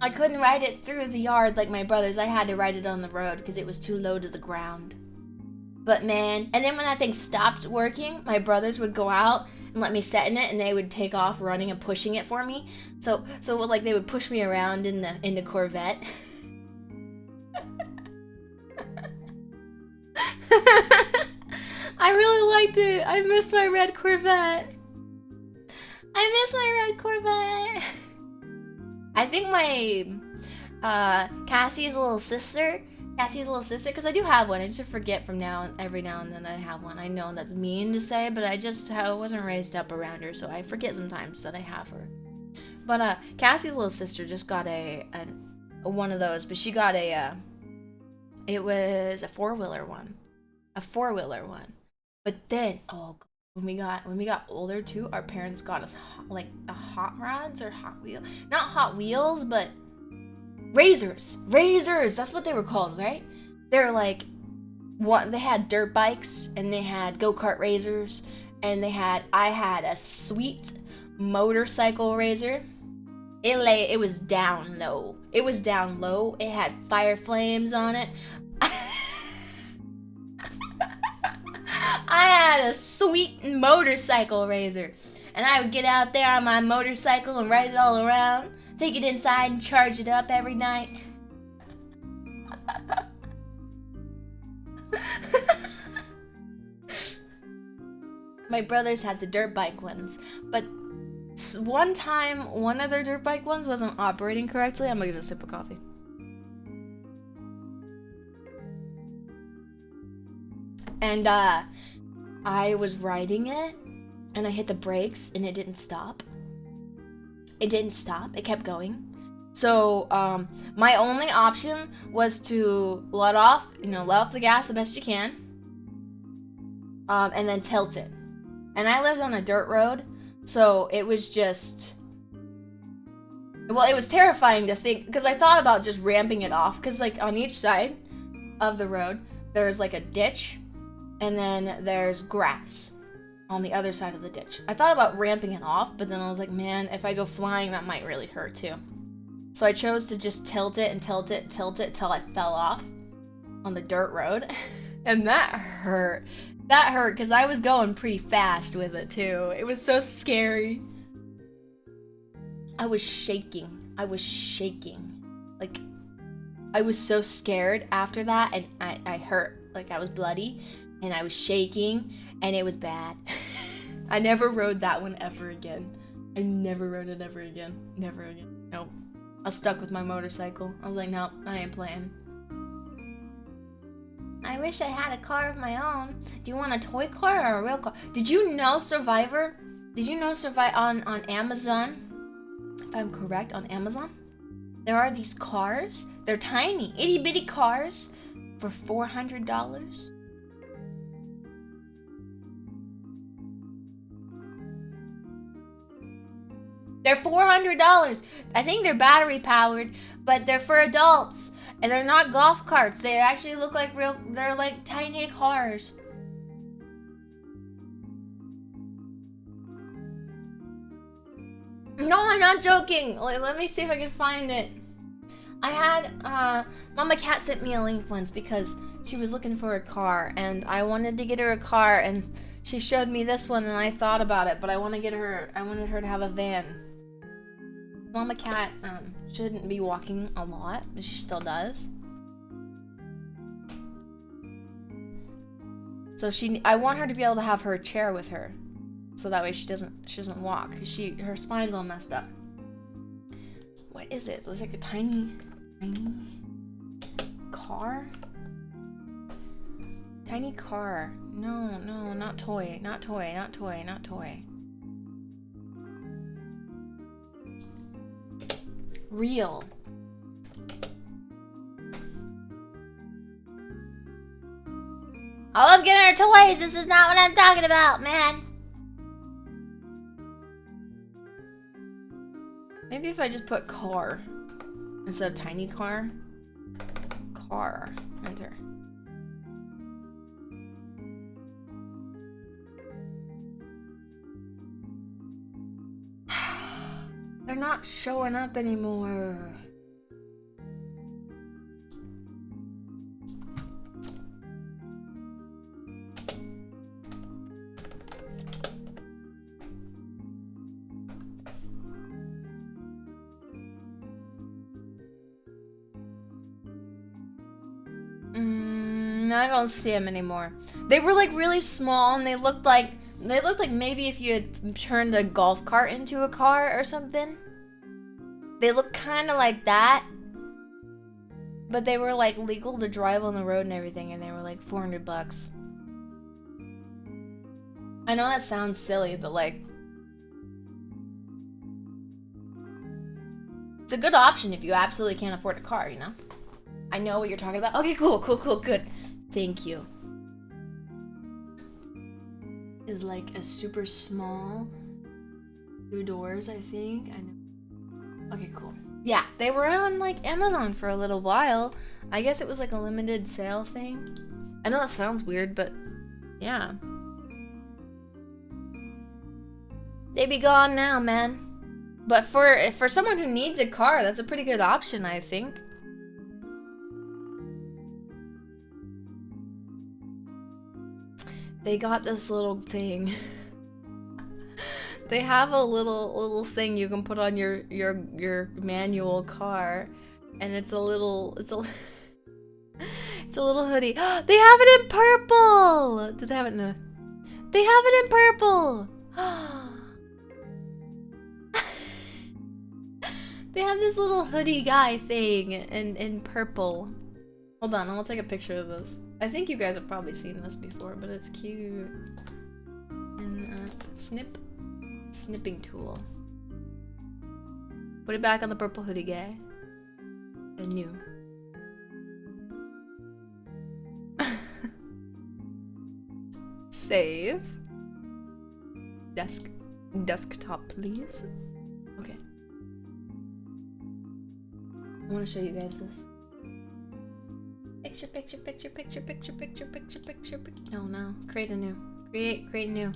I couldn't ride it through the yard like my brothers. I had to ride it on the road because it was too low to the ground. But man, and then when that thing stopped working, my brothers would go out and let me sit in it, and they would take off running and pushing it for me. So like they would push me around in the Corvette. I really liked it. I miss my red Corvette. I think my Cassie's little sister, because I do have one. I just forget from every now and then I have one. I know that's mean to say, but I wasn't raised up around her, so I forget sometimes that I have her. But Cassie's little sister just got a one of those, but she got it was a four-wheeler one. But then, when we got older too, our parents got us like a hot rods or Hot Wheels, not Hot Wheels, but razors. That's what they were called, right? They're like they had dirt bikes and they had go-kart razors, and I had a sweet motorcycle razor. It was down low. It had fire flames on it. I had a sweet motorcycle razor, and I would get out there on my motorcycle and ride it all around, take it inside and charge it up every night. My brothers had the dirt bike ones, but one time one of their dirt bike ones wasn't operating correctly. I'm gonna get a sip of coffee. And I was riding it, and I hit the brakes, and it didn't stop. It kept going. So my only option was to let off the gas the best you can, and then tilt it. And I lived on a dirt road, so it was just, well, it was terrifying to think, because I thought about just ramping it off, because like on each side of the road there's like a ditch, and then there's grass on the other side of the ditch. I thought about ramping it off, but then I was like, man, if I go flying, that might really hurt too. So I chose to just tilt it till I fell off on the dirt road. And that hurt. That hurt because I was going pretty fast with it too. It was so scary. I was shaking. Like, I was so scared after that, and I hurt. Like, I was bloody, and I was shaking, and it was bad. I never rode that one ever again. I never rode it ever again. Never again. Nope. I was stuck with my motorcycle. I was like, nope, I ain't playing. I wish I had a car of my own. Do you want a toy car or a real car? Did you know Survivor? On Amazon? If I'm correct, on Amazon? There are these cars. They're tiny, itty bitty cars for $400. They're $400. I think they're battery powered, but they're for adults. And they're not golf carts. They actually look like they're like tiny cars. No, I'm not joking. Let me see if I can find it. I had, Mama Cat sent me a link once because she was looking for a car, and I wanted to get her a car, and she showed me this one, and I thought about it, but I wanted her to have a van. Mama Cat shouldn't be walking a lot, but she still does. So I want her to be able to have her chair with her, so that way she doesn't walk. Her spine's all messed up. What is it? It's like a tiny car. Tiny car. No, not toy. Not toy. Real. I love getting her toys. This is not what I'm talking about, man. Maybe if I just put car instead of tiny car. car. Enter. They're not showing up anymore. I don't see them anymore. They were like really small, and they looked like maybe if you had turned a golf cart into a car or something. They looked kind of like that, but they were like legal to drive on the road and everything, and they were like $400. I know that sounds silly, but like, it's a good option if you absolutely can't afford a car, you know? I know what you're talking about. Okay, cool, good. Thank you. Is like a super small 2 doors, I think. I know. Okay, cool. Yeah, they were on like Amazon for a little while. I guess it was like a limited sale thing. I know that sounds weird, but yeah. They be gone now, man. But for someone who needs a car, that's a pretty good option, I think. They got this little thing. They have a little thing you can put on your manual car, and it's a little hoodie. They have it in purple. Did they have it in a? They have it in purple. They have this little hoodie guy thing in purple. Hold on, I'll take a picture of this. I think you guys have probably seen this before, but it's cute. And snipping tool. Put it back on the purple hoodie guy. And new. Save. Desktop, please. Okay. I want to show you guys this. Picture. No. Create a new. Create new.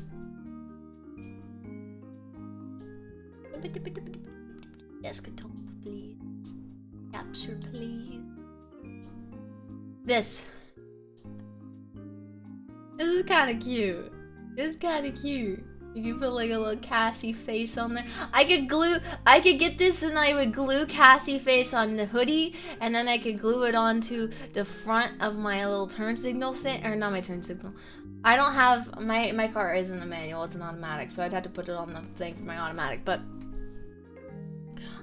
Desktop, please. Capture, please. This is kind of cute. You can put like a little Cassie face on there. I could get this and I would glue Cassie face on the hoodie, and then I could glue it onto the front of my little turn signal thing, or not my turn signal. I don't have, my car isn't a manual, it's an automatic, so I'd have to put it on the thing for my automatic, but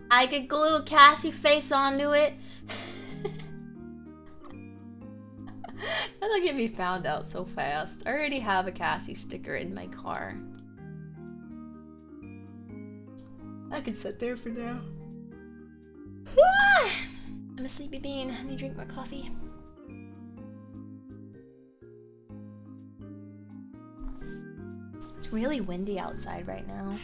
I could glue a Cassie face onto it. That'll get me found out so fast. I already have a Cassie sticker in my car. I can sit there for now. I'm a sleepy bean. I need to drink more coffee. It's really windy outside right now.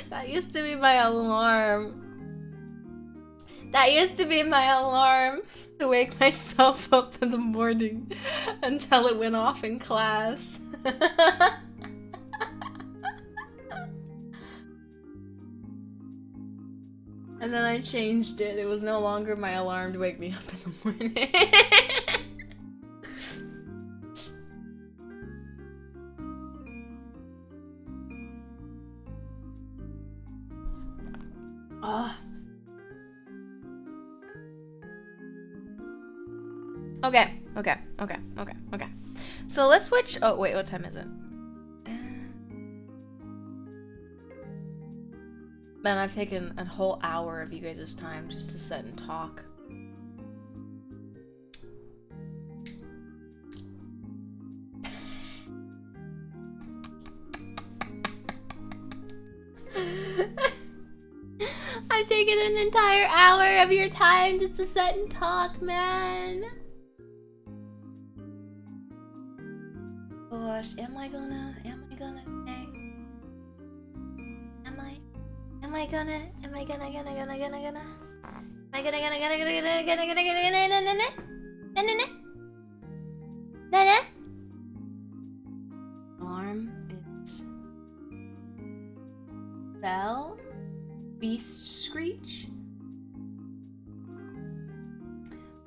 That used to be my alarm. That used to be my alarm to wake myself up in the morning until it went off in class. And then I changed it. It was no longer my alarm to wake me up in the morning. Oh. Okay. So let's switch. Oh, wait, what time is it? Man, I've taken a whole hour of you guys' time just to sit and talk. I've taken an entire hour of your time just to sit and talk, man. Gosh, am I gonna stay? Am I gonna? Alarm is bell, beast screech.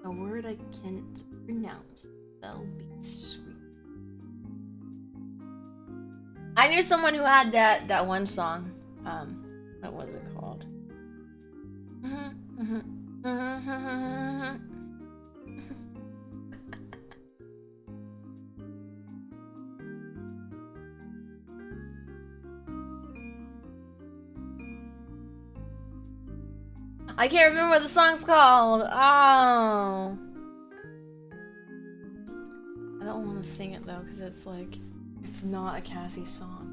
A word I can't pronounce. Bell, beast screech. I knew someone who had that one song. What was it called? I can't remember what the song's called. Oh. I don't want to sing it though, because it's like, it's not a Cassie song.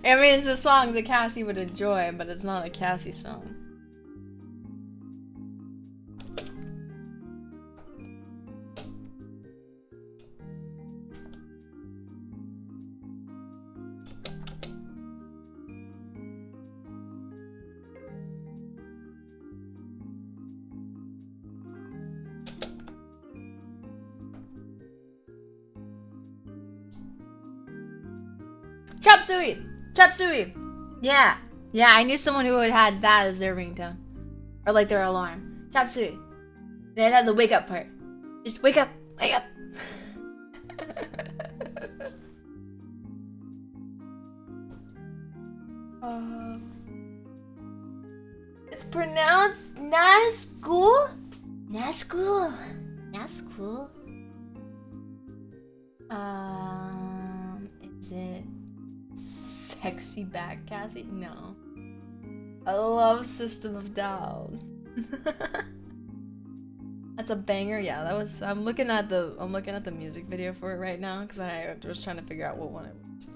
I mean, it's a song that Cassie would enjoy, but it's not a Cassie song. Chop suey! Chop suey! Yeah. Yeah, I knew someone who had that as their ringtone. Or like their alarm. Chop suey. They'd have the wake up part. Just wake up! Wake up! It's pronounced Nazgul? Nazgul? Nazgul? Is it Sexy Back Cassie? No. I love System of Down. That's a banger. Yeah, that was. I'm looking at the music video for it right now because I was trying to figure out what one it was.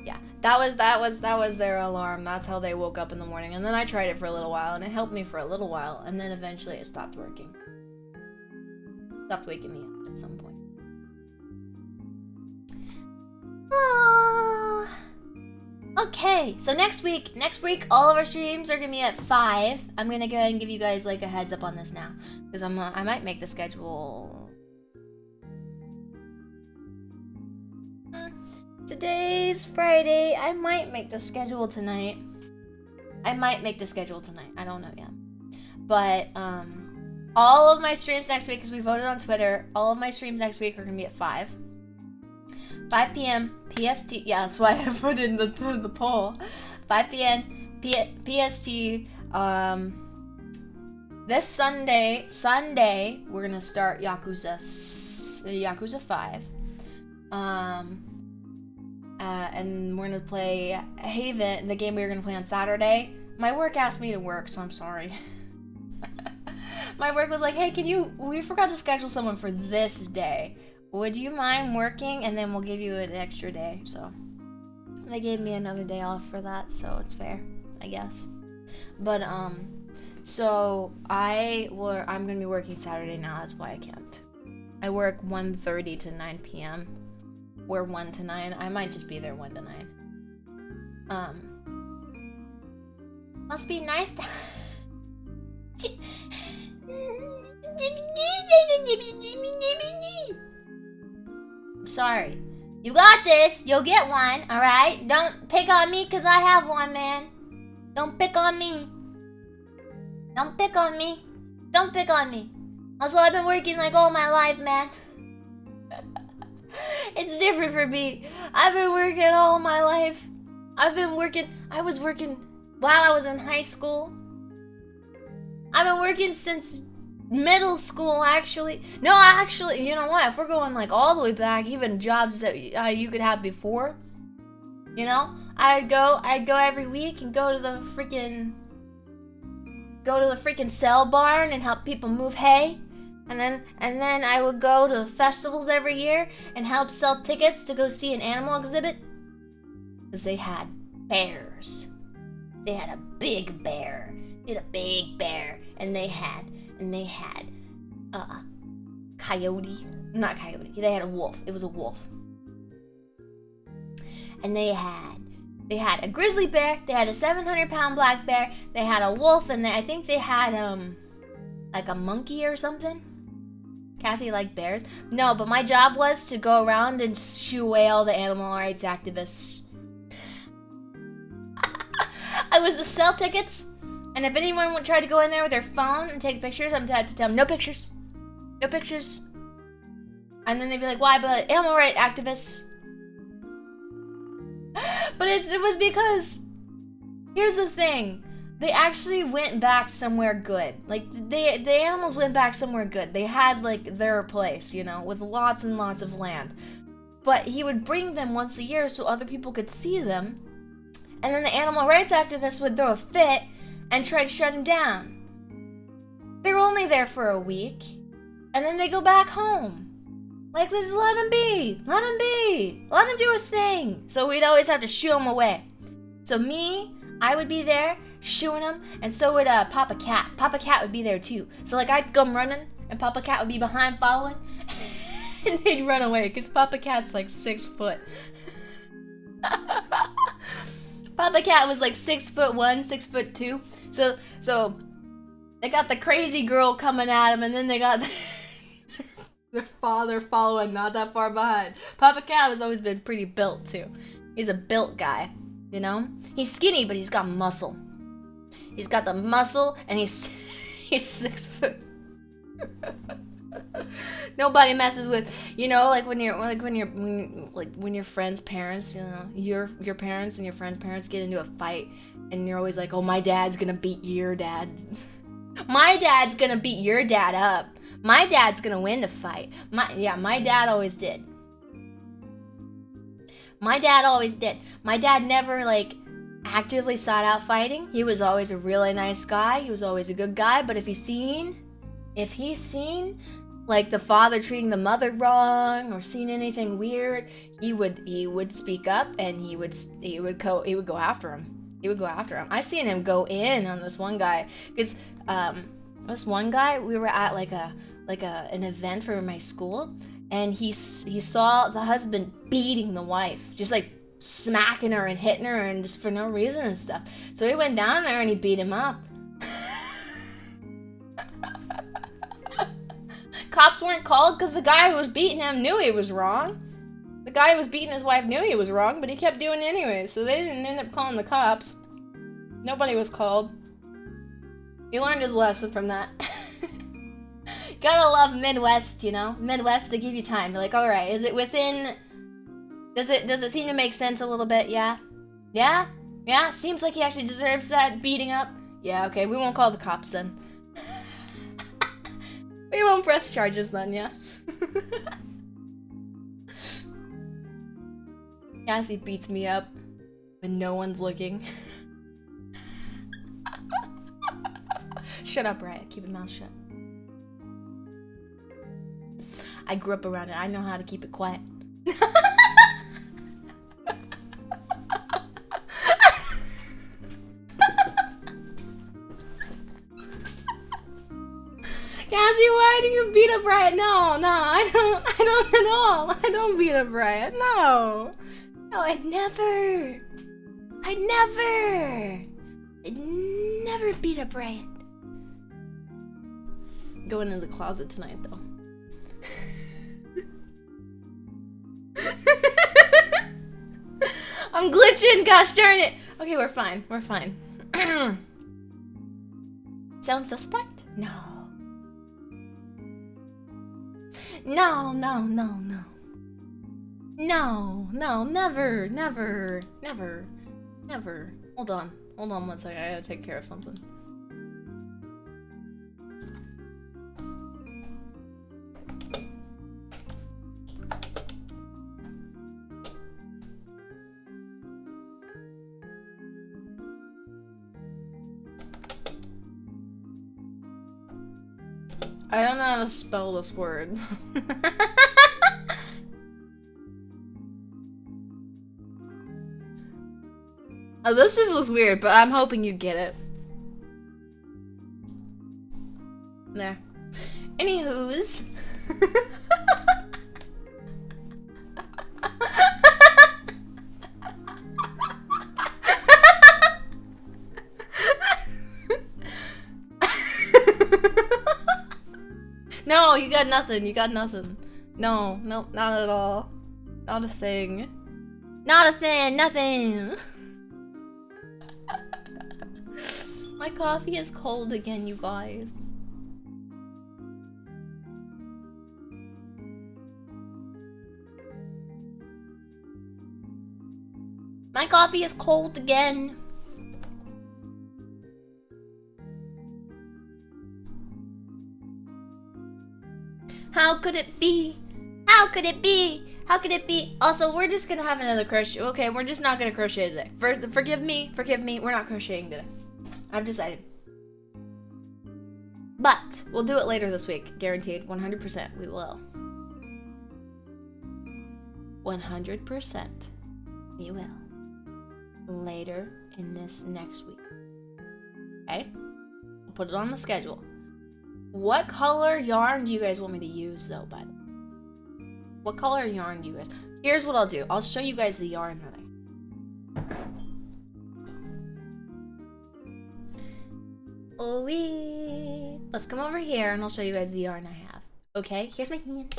Yeah, that was their alarm. That's how they woke up in the morning. And then I tried it for a little while, and it helped me for a little while, and then eventually it stopped working. Stopped waking me up at some point. Oh. Okay, so next week, all of our streams are gonna be at 5. I'm gonna go ahead and give you guys like a heads up on this now, because I might make the schedule. Today's Friday. I might make the schedule tonight. I don't know yet. But all of my streams next week, because we voted on Twitter, all of my streams next week are gonna be at 5 p.m. PST. Yeah, that's why I put in the poll. 5 p.m. PST. This Sunday, we're gonna start Yakuza 5. And we're gonna play Haven, the game we were gonna play on Saturday. My work asked me to work, so I'm sorry. My work was like, hey, we forgot to schedule someone for this day. Would you mind working? And then we'll give you an extra day. So they gave me another day off for that, so it's fair, I guess. But so I'm gonna be working Saturday now. That's why I can't. I work 1:30 to 9 p.m. We're 1 to 9. I might just be there 1 to 9. Must be nice to. Sorry. You got this. You'll get one, alright? Don't pick on me because I have one, man. Don't pick on me. Don't pick on me. Don't pick on me. Also, I've been working like all my life, man. It's different for me. I've been working all my life. I was working while I was in high school. I've been working since middle school, actually. No, actually, you know what? If we're going like all the way back, even jobs that you could have before, You know, I'd go every week and go to the freaking sale barn and help people move hay. And then I would go to the festivals every year and help sell tickets to go see an animal exhibit. Because they had bears. They had a big bear. They had a big bear. And they had coyote. Not coyote. They had a wolf. It was a wolf. And they had a grizzly bear. They had a 700-pound black bear. They had a wolf, and I think they had like a monkey or something. Cassie liked bears. No, but my job was to go around and shoo away all the animal rights activists. I was to sell tickets, and if anyone would try to go in there with their phone and take pictures, I had to tell them, no pictures. No pictures. And then they'd be like, why? But animal rights activists. But it was because, here's the thing. They actually went back somewhere good. Like, the animals went back somewhere good. They had, like, their place, you know, with lots and lots of land. But he would bring them once a year so other people could see them. And then the animal rights activists would throw a fit and try to shut him down. They were only there for a week. And then they go back home. Like, just let him be. Let him be. Let him do his thing. So we'd always have to shoo him away. So I would be there shooing him, and so would Papa Cat. Papa Cat would be there too. So like I'd come running, and Papa Cat would be behind following, and they'd run away because Papa Cat's like 6 foot. Papa Cat was like 6'1", 6'2". So they got the crazy girl coming at him, and then they got their father following not that far behind. Papa Cat has always been pretty built too. He's a built guy, you know? He's skinny, but he's got muscle. He's got the muscle, and he's 6 foot. Nobody messes with, you know, like when your friend's parents, you know, your parents and your friend's parents get into a fight, and you're always like, oh, my dad's gonna beat your dad. My dad's gonna beat your dad up. My dad's gonna win the fight. My dad always did. My dad always did. My dad never, like, actively sought out fighting. He was always a really nice guy. He was always a good guy. But if he's seen, like, the father treating the mother wrong or seen anything weird, he would speak up, and he would go after him. He would go after him. I've seen him go in on this one guy because this one guy, we were at an event for my school, and he saw the husband beating the wife, just like smacking her and hitting her and just for no reason and stuff. So he went down there and he beat him up. Cops weren't called because the guy who was beating him knew he was wrong. The guy who was beating his wife knew he was wrong, but he kept doing it anyway, so they didn't end up calling the cops. Nobody was called. He learned his lesson from that. Gotta love Midwest, you know? Midwest, they give you time. They're like, all right, is it within... Does it seem to make sense a little bit? Yeah? Yeah? Yeah? Seems like he actually deserves that beating up? Yeah, okay, we won't call the cops then. We won't press charges then, yeah? Cassie beats me up when no one's looking. Shut up, Riot. Keep your mouth shut. I grew up around it. I know how to keep it quiet. Cassie, why do you beat up Riot? No, I don't at all. I don't beat up Riot. No, I'd never beat up Riot. Going into the closet tonight, though. I'm glitching, gosh darn it. Okay, we're fine. Sound suspect? No. No, never. Hold on 1 second, I gotta take care of something. I don't know how to spell this word. Oh, this just looks weird, but I'm hoping you get it. There. Anywho's. No, you got nothing. You got nothing. No, nope, not at all. Not a thing. Not a thing, nothing. My coffee is cold again, you guys. My coffee is cold again. How could it be? How could it be? How could it be? Also, we're just gonna have another crochet. Okay, we're just not gonna crochet today. Forgive me, we're not crocheting today. I've decided. But, we'll do it later this week. Guaranteed, 100% we will. 100% we will. Later in this next week. Okay? I'll put it on the schedule. What color yarn do you guys want me to use, though, by the way? What color yarn do you guys... Here's what I'll do. I'll show you guys the yarn that I... Let's come over here, and I'll show you guys the yarn I have. Okay? Here's my hand.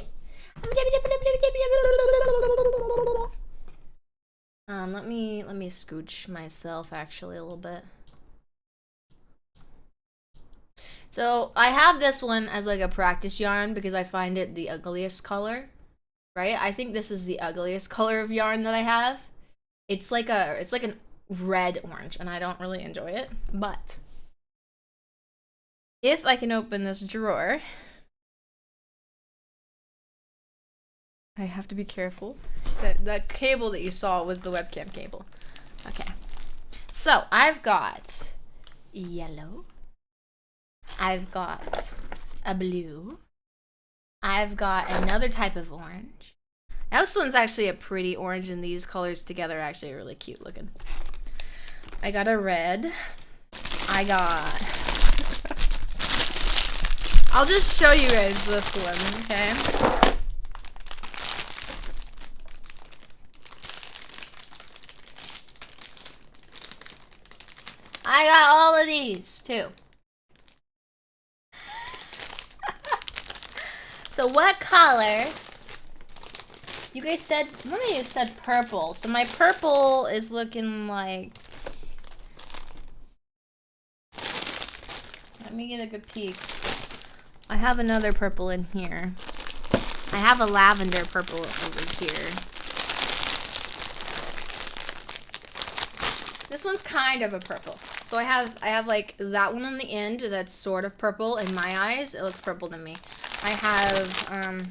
Let me scooch myself, actually, a little bit. So, I have this one as, like, a practice yarn because I find it the ugliest color. Right? I think this is the ugliest color of yarn that I have. It's like an red orange, and I don't really enjoy it. But if I can open this drawer, I have to be careful. That cable that you saw was the webcam cable. Okay. So, I've got yellow. I've got a blue. I've got another type of orange. Now, this one's actually a pretty orange, and these colors together are actually really cute looking. I got a red. I got... I'll just show you guys this one, okay? I got all of these, too. So what color? You guys said, one of you said purple. So my purple is looking like... Let me get a good peek. I have another purple in here. I have a lavender purple over here. This one's kind of a purple. So I have like that one on the end that's sort of purple. In my eyes, it looks purple to me. I have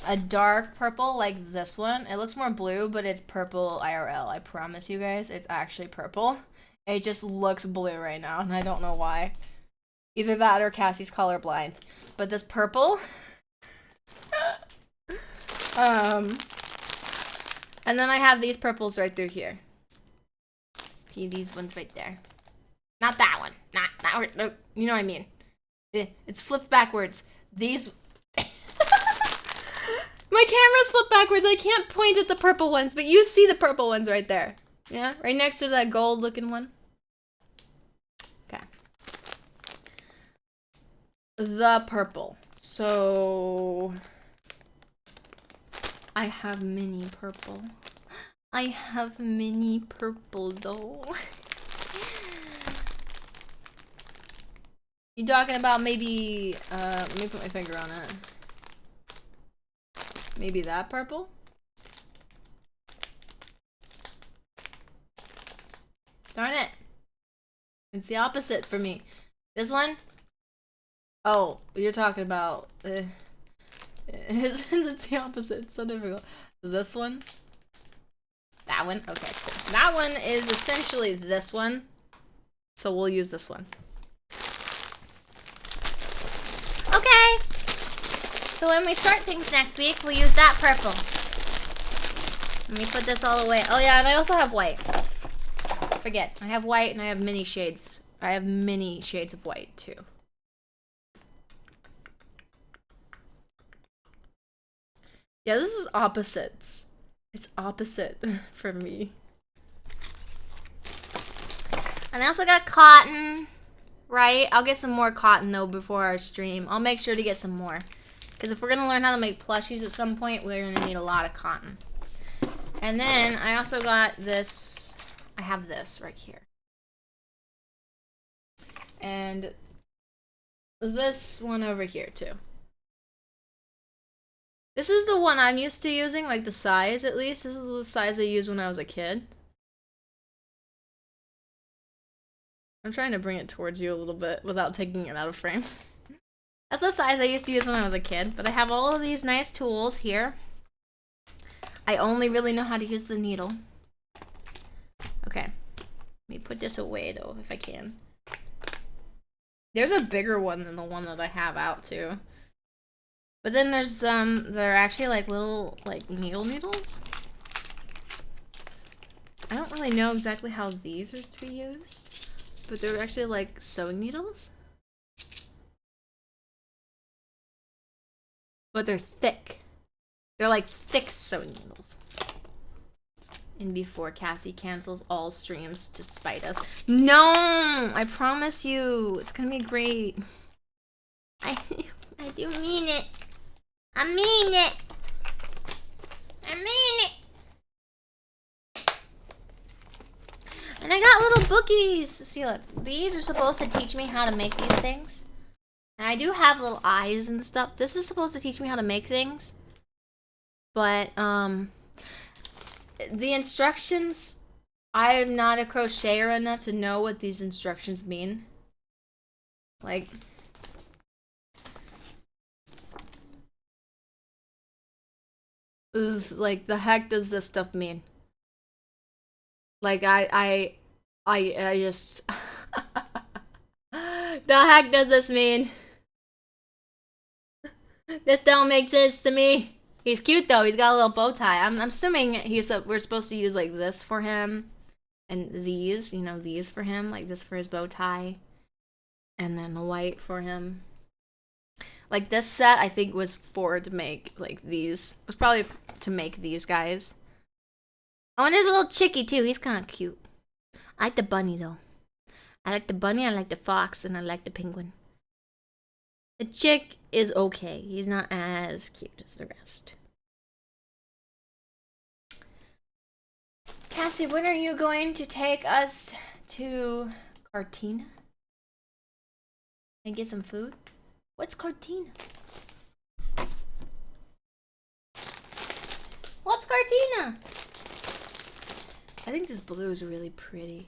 a dark purple like this one. It looks more blue, but it's purple IRL. I promise you guys, it's actually purple. It just looks blue right now, and I don't know why. Either that or Cassie's colorblind. But this purple... and then I have these purples right through here. See these ones right there. Not that one. Not that one. No, you know what I mean. It's flipped backwards. These... My camera's flipped backwards. I can't point at the purple ones, but you see the purple ones right there. Yeah? Right next to that gold looking one. Okay. The purple. So... I have mini purple. I have mini purple though. You talking about maybe, let me put my finger on it. Maybe that purple? Darn it. It's the opposite for me. This one? Oh, you're talking about, it's the opposite. It's so difficult. This one? That one? Okay, cool. That one is essentially this one. So we'll use this one. Okay! So when we start things next week, we'll use that purple. Let me put this all away. Oh yeah, and I also have white. Forget, I have white and I have many shades. I have many shades of white too. Yeah, this is opposites. It's opposite for me. And I also got cotton, right? I'll get some more cotton though before our stream. I'll make sure to get some more. Because if we're gonna learn how to make plushies at some point, we're gonna need a lot of cotton. And then I also got this, I have this right here. And this one over here too. This is the one I'm used to using, like the size at least. This is the size I used when I was a kid. I'm trying to bring it towards you a little bit without taking it out of frame. That's the size I used to use when I was a kid, but I have all of these nice tools here. I only really know how to use the needle. Okay, let me put this away though, if I can. There's a bigger one than the one that I have out too. But then there's some that are actually like little like needles. I don't really know exactly how these are to be used, but they're actually like sewing needles. But they're thick. They're like thick sewing needles. And before Cassie cancels all streams to spite us. No! I promise you. It's gonna be great. I do mean it. I mean it. I mean it. And I got little bookies. See, look. These are supposed to teach me how to make these things. And I do have little eyes and stuff. This is supposed to teach me how to make things. But, the instructions, I am not a crocheter enough to know what these instructions mean. Like, the heck does this stuff mean? Like, I just, the heck does this mean? This don't make sense to me. He's cute though. He's got a little bow tie. I'm assuming we're supposed to use like this for him, and these, you know, these for him, like this for his bow tie, and then the white for him. Like this set, I think was to make like these. It was probably to make these guys. Oh, and there's a little chickie too. He's kind of cute. I like the bunny though. I like the bunny. I like the fox, and I like the penguin. The chick is okay. He's not as cute as the rest. Cassie, when are you going to take us to Cartina? And get some food? What's Cartina? What's Cartina? I think this blue is really pretty.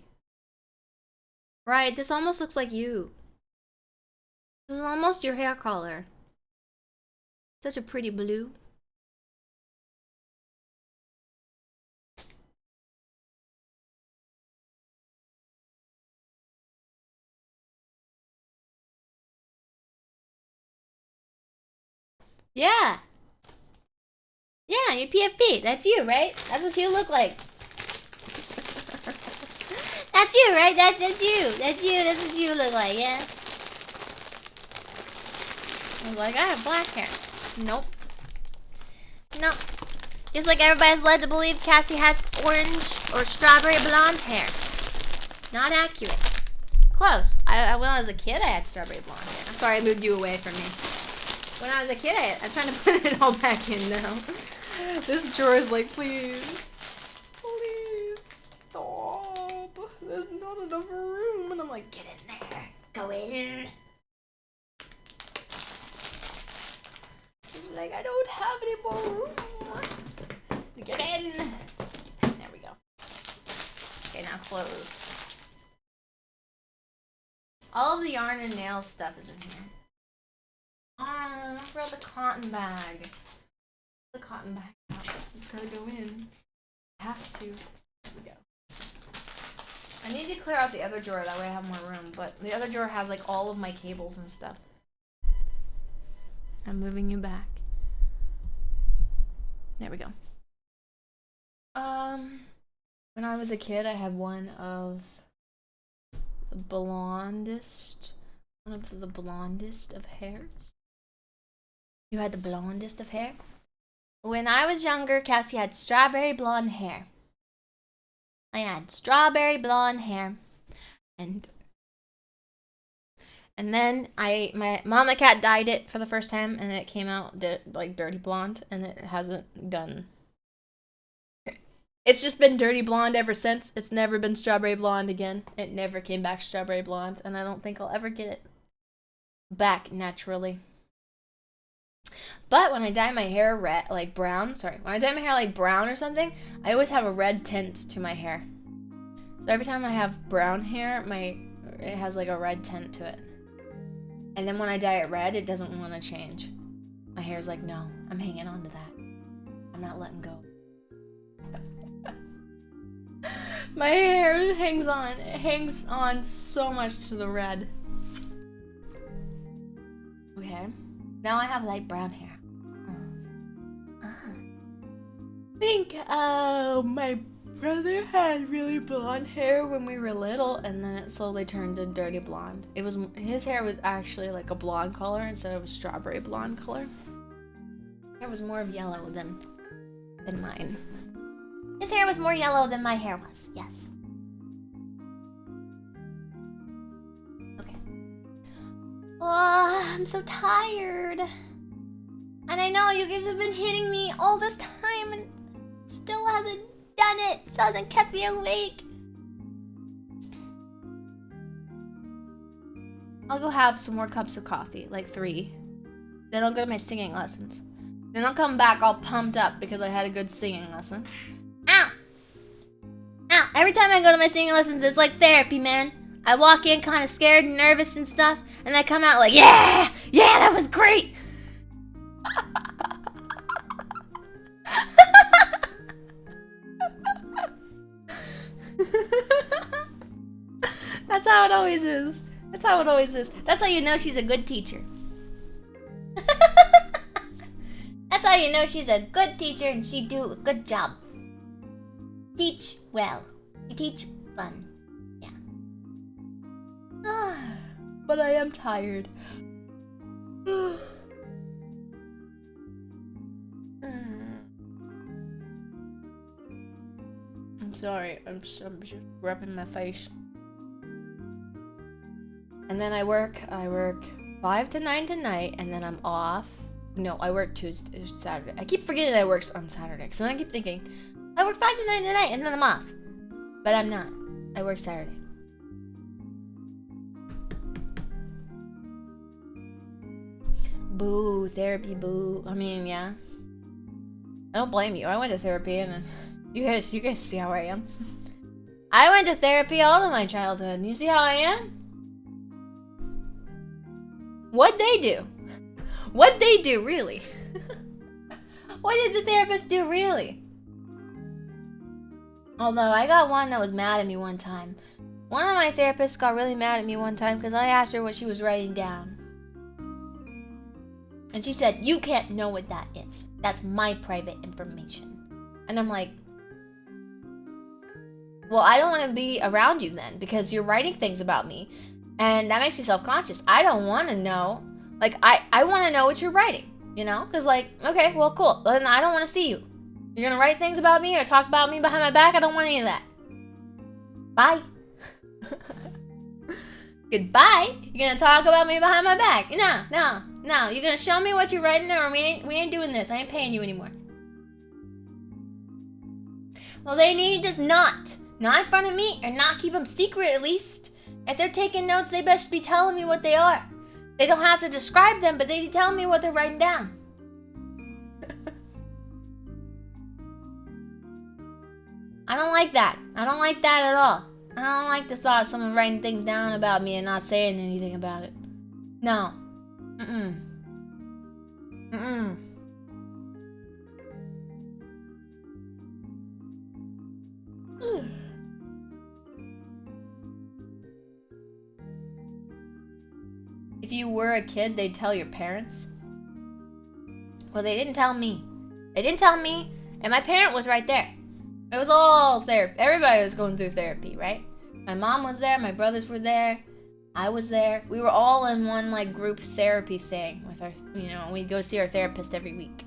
Right, this almost looks like you. This is almost your hair color. Such a pretty blue. Yeah. Yeah, your PFP. That's you, right? That's what you look like. That's you, right? That's you. That's you. That's what you look like, yeah? I was like, I have black hair. Nope. Nope. Just like everybody's led to believe Cassie has orange or strawberry blonde hair. Not accurate. Close. When I was a kid, I had strawberry blonde hair. I'm sorry I moved you away from me. When I was a kid, I'm trying to put it all back in now. This drawer is like, please. Please. Stop. There's not enough room. And I'm like, get in there. Go in. She's like, I don't have any more room. Get in. There we go. Okay, now close. All of the yarn and nail stuff is in here. Oh, I forgot the cotton bag. The cotton bag. It's gotta go in. It has to. There we go. I need to clear out the other drawer, that way I have more room. But the other drawer has like all of my cables and stuff. I'm moving you back. There we go. When I was a kid, I had one of the blondest of hairs. You had the blondest of hair? When I was younger, Cassie had strawberry blonde hair. I had strawberry blonde hair. And then my mama cat dyed it for the first time, and it came out like dirty blonde, and it hasn't done. It's just been dirty blonde ever since. It's never been strawberry blonde again. It never came back strawberry blonde, and I don't think I'll ever get it back naturally. But when I dye my hair red, like brown, when I dye my hair like brown or something, I always have a red tint to my hair. So every time I have brown hair, it has like a red tint to it. And then when I dye it red, it doesn't want to change. My hair's like, no, I'm hanging on to that. I'm not letting go. My hair hangs on. It hangs on so much to the red. Okay. Now I have light brown hair. I think my brother had really blonde hair when we were little, and then it slowly turned to dirty blonde. His hair was actually like a blonde color instead of a strawberry blonde color. It was more of yellow than mine. His hair was more yellow than my hair was, yes. Okay. Oh, I'm so tired. And I know you guys have been hitting me all this time and still hasn't done it. Still hasn't kept me awake. I'll go have some more cups of coffee, like 3. Then I'll go to my singing lessons. Then I'll come back all pumped up because I had a good singing lesson. Ow! Ow! Every time I go to my singing lessons, it's like therapy, man. I walk in kind of scared and nervous and stuff, and I come out like, yeah! Yeah, that was great! That's how it always is. That's how it always is. That's how you know she's a good teacher. That's how you know she's a good teacher and she do a good job. Teach well. You teach fun. Yeah. But I am tired. I'm sorry. I'm just rubbing my face. And then I work 5 to 9 tonight, and then I'm off. No, I work Tuesday, Saturday. I keep forgetting I work on Saturday, because then I keep thinking, I work 5 to 9 tonight, and then I'm off. But I'm not. I work Saturday. Boo, therapy, boo. I mean, yeah. I don't blame you. I went to therapy, and you guys see how I am. I went to therapy all of my childhood, and you see how I am? What'd they do? What'd they do, really? What did the therapist do, really? Although, I got one that was mad at me one time. One of my therapists got really mad at me one time because I asked her what she was writing down. And she said, you can't know what that is. That's my private information. And I'm like, well, I don't want to be around you then because you're writing things about me. And that makes me self-conscious. I don't want to know. Like, I want to know what you're writing, you know? Because, like, okay, well, cool. But then I don't want to see you. You're going to write things about me or talk about me behind my back? I don't want any of that. Bye. Goodbye. You're going to talk about me behind my back. No. You're going to show me what you're writing or we ain't doing this. I ain't paying you anymore. Well, they need to not in front of me or not keep them secret at least. If they're taking notes, they best be telling me what they are. They don't have to describe them, but they be telling me what they're writing down. I don't like that. I don't like that at all. I don't like the thought of someone writing things down about me and not saying anything about it. No. If you were a kid, they'd tell your parents. Well, they didn't tell me. They didn't tell me, and my parent was right there. It was all therapy. Everybody was going through therapy, right? My mom was there, my brothers were there, I was there. We were all in one like group therapy thing with our, you know, we'd go see our therapist every week.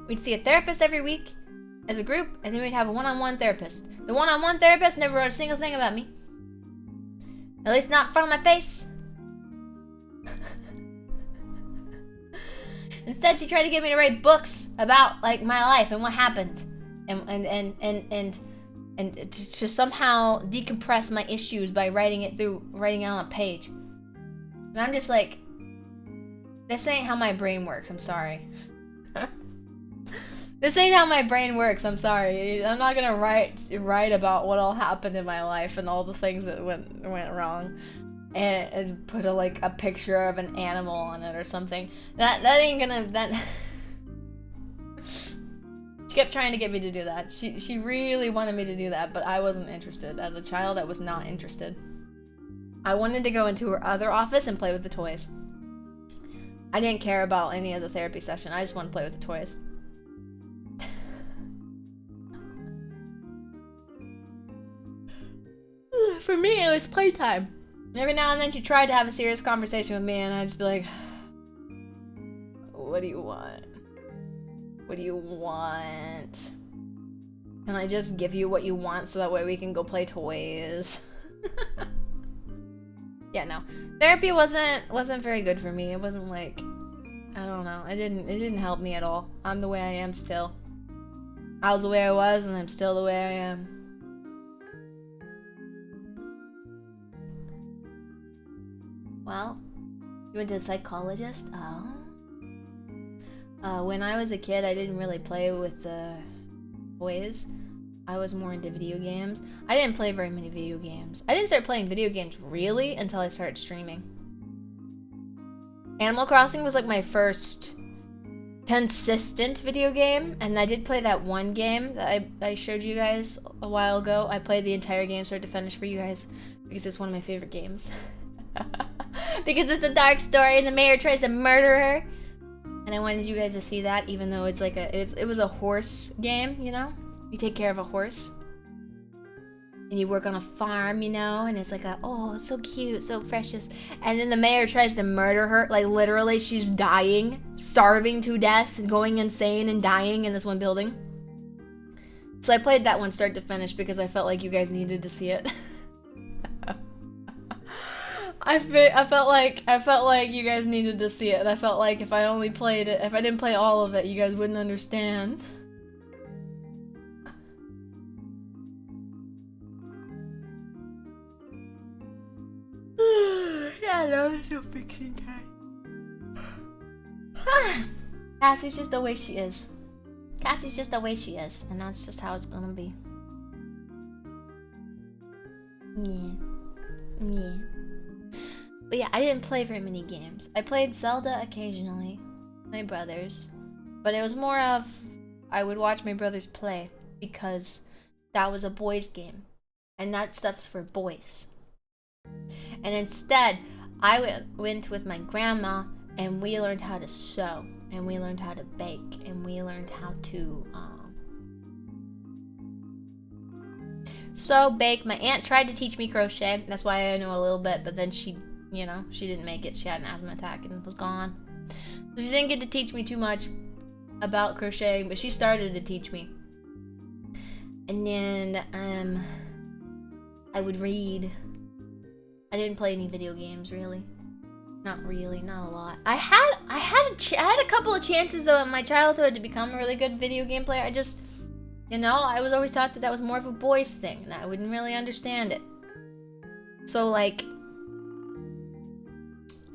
We'd see a therapist every week as a group, and then we'd have a one-on-one therapist. The one-on-one therapist never wrote a single thing about me. At least not in front of my face. Instead, she tried to get me to write books about like my life and what happened, and to somehow decompress my issues by writing it on a page. And I'm just like, this ain't how my brain works. I'm sorry. This ain't how my brain works. I'm sorry. I'm not gonna write about what all happened in my life and all the things that went wrong. And put a picture of an animal on it or something. That ain't gonna, that... She kept trying to get me to do that. She really wanted me to do that, but I wasn't interested. As a child, I was not interested. I wanted to go into her other office and play with the toys. I didn't care about any of the therapy session. I just wanted to play with the toys. For me, it was playtime. Every now and then she tried to have a serious conversation with me, and I'd just be like, what do you want? What do you want? Can I just give you what you want so that way we can go play toys? Yeah, no. Therapy wasn't very good for me. It wasn't like, I don't know. It didn't help me at all. I'm the way I am still. I was the way I was, and I'm still the way I am. Well, you went to a psychologist? Oh. When I was a kid, I didn't really play with the toys. I was more into video games. I didn't play very many video games. I didn't start playing video games really until I started streaming. Animal Crossing was like my first consistent video game, and I did play that one game that I showed you guys a while ago. I played the entire game start to finish for you guys because it's one of my favorite games. Because it's a dark story and the mayor tries to murder her. And I wanted you guys to see that, even though it's like it was a horse game, you know? You take care of a horse. And you work on a farm, you know? And it's like oh, it's so cute, so precious. And then the mayor tries to murder her. Like, literally, she's dying, starving to death, going insane and dying in this one building. So I played that one start to finish because I felt like you guys needed to see it. I felt like you guys needed to see it, and I felt like if I only played it, if I didn't play all of it, you guys wouldn't understand. Yeah, no, there's no fixing Cassie. Cassie's just the way she is. Cassie's just the way she is, and that's just how it's gonna be. Yeah. But yeah, I didn't play very many games. I played Zelda occasionally, my brothers, but it was more of I would watch my brothers play because that was a boys' game, and that stuff's for boys. And instead, I went with my grandma, and we learned how to sew, and we learned how to bake, and we learned how to sew, bake. My aunt tried to teach me crochet. That's why I know a little bit, but then she didn't make it. She had an asthma attack and was gone. So she didn't get to teach me too much about crocheting, but she started to teach me. And then, I would read. I didn't play any video games, really. Not really, not a lot. I had a couple of chances, though, in my childhood to become a really good video game player. I just, I was always taught that was more of a boys thing, and I wouldn't really understand it. So, like,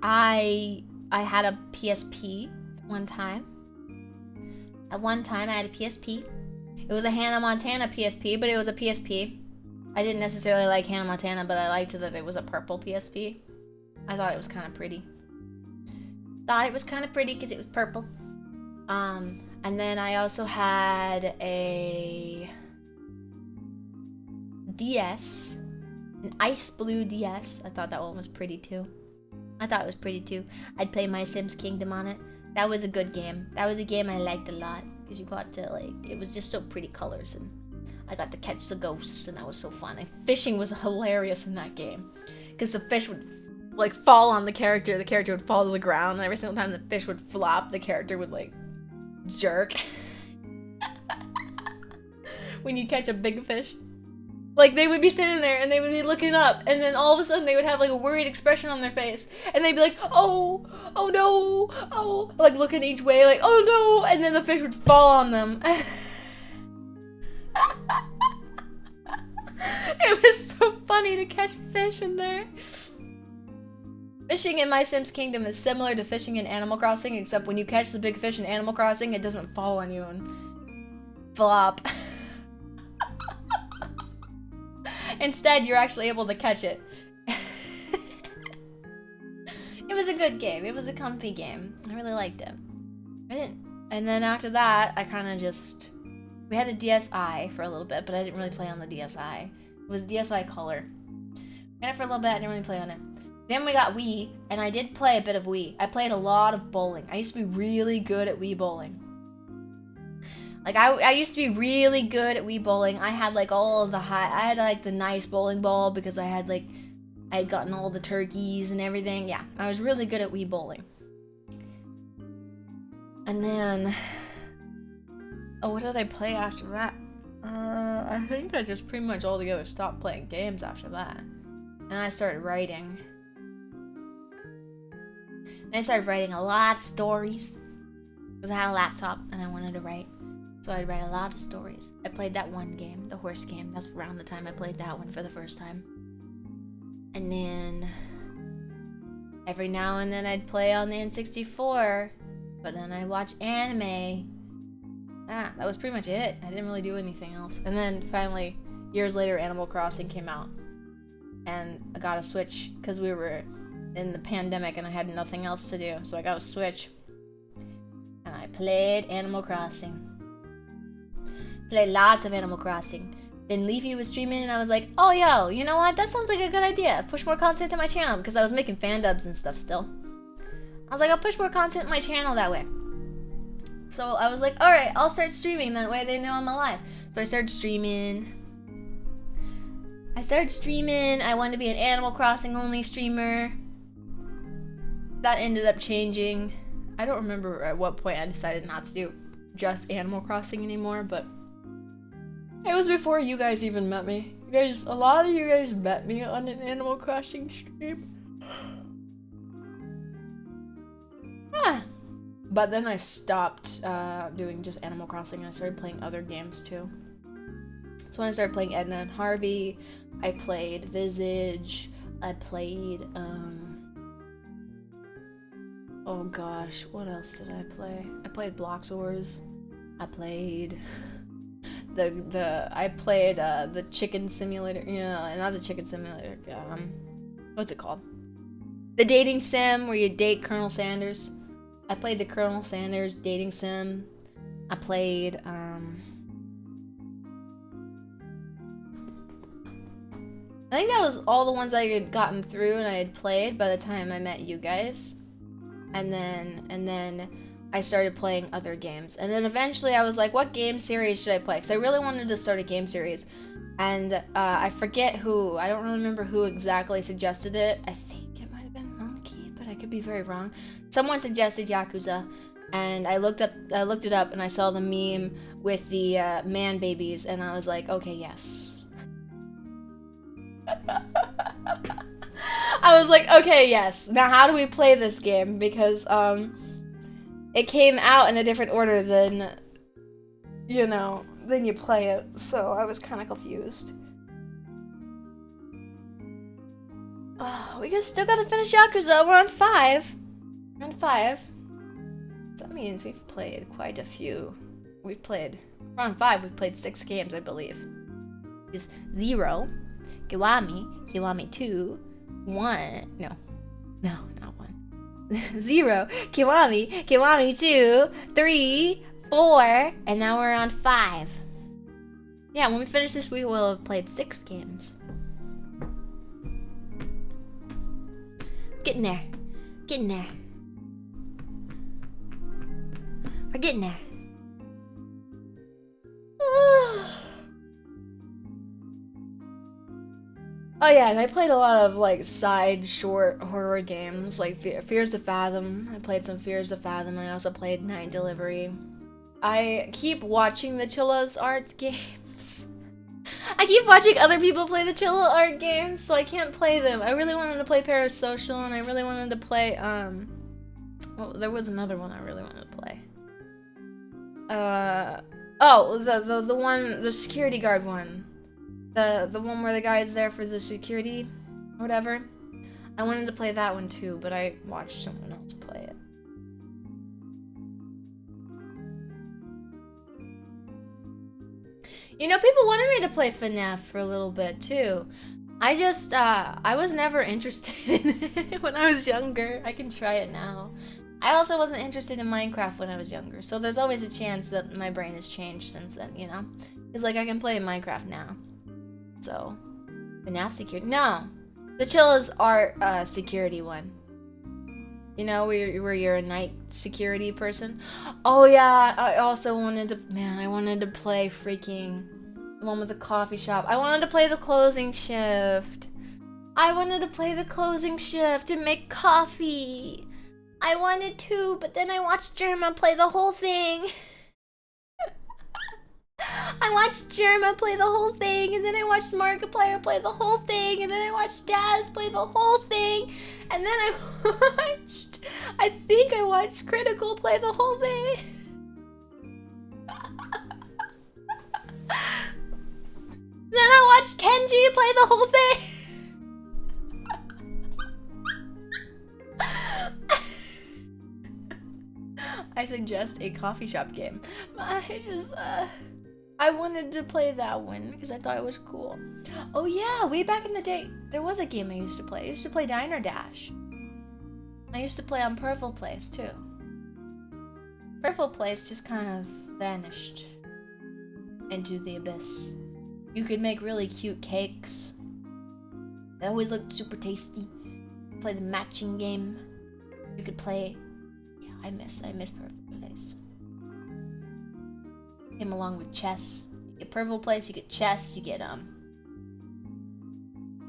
I had a PSP at one time. At one time, I had a PSP. It was a Hannah Montana PSP, but it was a PSP. I didn't necessarily like Hannah Montana, but I liked that it was a purple PSP. I thought it was kind of pretty. Thought it was kind of pretty because it was purple. And then I also had a DS, an ice blue DS. I thought that one was pretty too. I thought it was pretty too. I'd play My Sims Kingdom on it. That was a good game. That was a game I liked a lot because you got to like, it was just so pretty colors and I got to catch the ghosts and that was so fun. And fishing was hilarious in that game because the fish would like fall on the character would fall to the ground, and every single time the fish would flop, the character would like jerk. When you catch a big fish. Like, they would be sitting there and they would be looking up, and then all of a sudden they would have like a worried expression on their face, and they'd be like, oh no, oh, like looking each way, like, oh no, and then the fish would fall on them. It was so funny to catch fish in there. Fishing in My Sims Kingdom is similar to fishing in Animal Crossing, except when you catch the big fish in Animal Crossing, it doesn't fall on you and flop. Instead, you're actually able to catch it. It was a good game. It was a comfy game. I really liked it. And then after that, I kind of just... We had a DSi for a little bit, but I didn't really play on the DSi. It was DSi Color. I had it for a little bit, I didn't really play on it. Then we got Wii, and I did play a bit of Wii. I played a lot of bowling. I used to be really good at Wii bowling. Like, I used to be really good at Wii bowling. I had, like, all of the I had, like, the nice bowling ball because I had gotten all the turkeys and everything. Yeah, I was really good at Wii bowling. And then... Oh, what did I play after that? I think I just pretty much altogether stopped playing games after that. And I started writing. And I started writing a lot of stories. Because I had a laptop and I wanted to write. So I'd write a lot of stories. I played that one game, the horse game. That's around the time I played that one for the first time. And then every now and then I'd play on the N64. But then I'd watch anime. That was pretty much it. I didn't really do anything else. And then finally, years later, Animal Crossing came out. And I got a Switch because we were in the pandemic and I had nothing else to do. So I got a Switch. And I played Animal Crossing. Played lots of Animal Crossing. Then Leafy was streaming and I was like, oh yo, you know what? That sounds like a good idea. Push more content to my channel because I was making fan dubs and stuff still. I was like, I'll push more content to my channel that way. So I was like, alright, I'll start streaming. That way they know I'm alive. So I started streaming. I wanted to be an Animal Crossing only streamer. That ended up changing. I don't remember at what point I decided not to do just Animal Crossing anymore, but it was before you guys even met me. A lot of you guys met me on an Animal Crossing stream. But then I stopped doing just Animal Crossing and I started playing other games too. So when I started playing Edna and Harvey, I played Visage, I played, oh gosh, what else did I play? I played Blox Wars, I played the chicken simulator, not the chicken simulator, what's it called? The dating sim where you date Colonel Sanders. I played the Colonel Sanders dating sim. I played, I think that was all the ones I had gotten through and I had played by the time I met you guys. And then I started playing other games. And then eventually I was like, what game series should I play? Because I really wanted to start a game series. And I forget who. I don't really remember who exactly suggested it. I think it might have been Monkey, but I could be very wrong. Someone suggested Yakuza. And I looked it up and I saw the meme with the man babies. And I was like, okay, yes. I was like, okay, yes. Now how do we play this game? Because it came out in a different order than you play it. So I was kind of confused. Oh, we still gotta finish Yakuza. We're on 5. We're on 5. That means we've played quite a few. We're on 5. We've played 6 games, I believe. Is 0, Kiwami, Kiwami 2, 1, no, not 1. 0, Kiwami, Kiwami 2, 3, 4, and now we're on 5. Yeah, when we finish this, we will have played 6 games. Getting there. Getting there. We're getting there. Oh yeah, and I played a lot of like side short horror games like Fears to Fathom. I played some Fears to Fathom, and I also played Night Delivery. I keep watching the Chilla's art games. I keep watching other people play the Chilla art games, so I can't play them. I really wanted to play Parasocial, and I really wanted to play well, there was another one I really wanted to play. Oh, the one, the security guard one. The one where the guy's there for the security, or whatever. I wanted to play that one too, but I watched someone else play it. You know, people wanted me to play FNAF for a little bit too. I just, I was never interested in it when I was younger. I can try it now. I also wasn't interested in Minecraft when I was younger, so there's always a chance that my brain has changed since then, you know? It's like I can play Minecraft now. So, FNAF security? No! The Chilla's art security one. You know, where you're a night security person? Oh yeah, I also wanted to, man, I wanted to play freaking the one with the coffee shop. I wanted to play the closing shift. I wanted to play the closing shift and make coffee. I wanted to, but then I watched Germa play the whole thing. I watched Germa play the whole thing, and then I watched Markiplier play the whole thing, and then I watched Daz play the whole thing, and then I think I watched Critical play the whole thing. Then I watched Kenji play the whole thing. I suggest a coffee shop game. I wanted to play that one because I thought it was cool. Oh yeah, way back in the day, there was a game I used to play. I used to play Diner Dash. I used to play on Purple Place too. Purple Place just kind of vanished into the abyss. You could make really cute cakes. They always looked super tasty. Play the matching game. You could play. Yeah, I miss Purple Place. Came along with chess. You get Purple Place, you get chess, you get a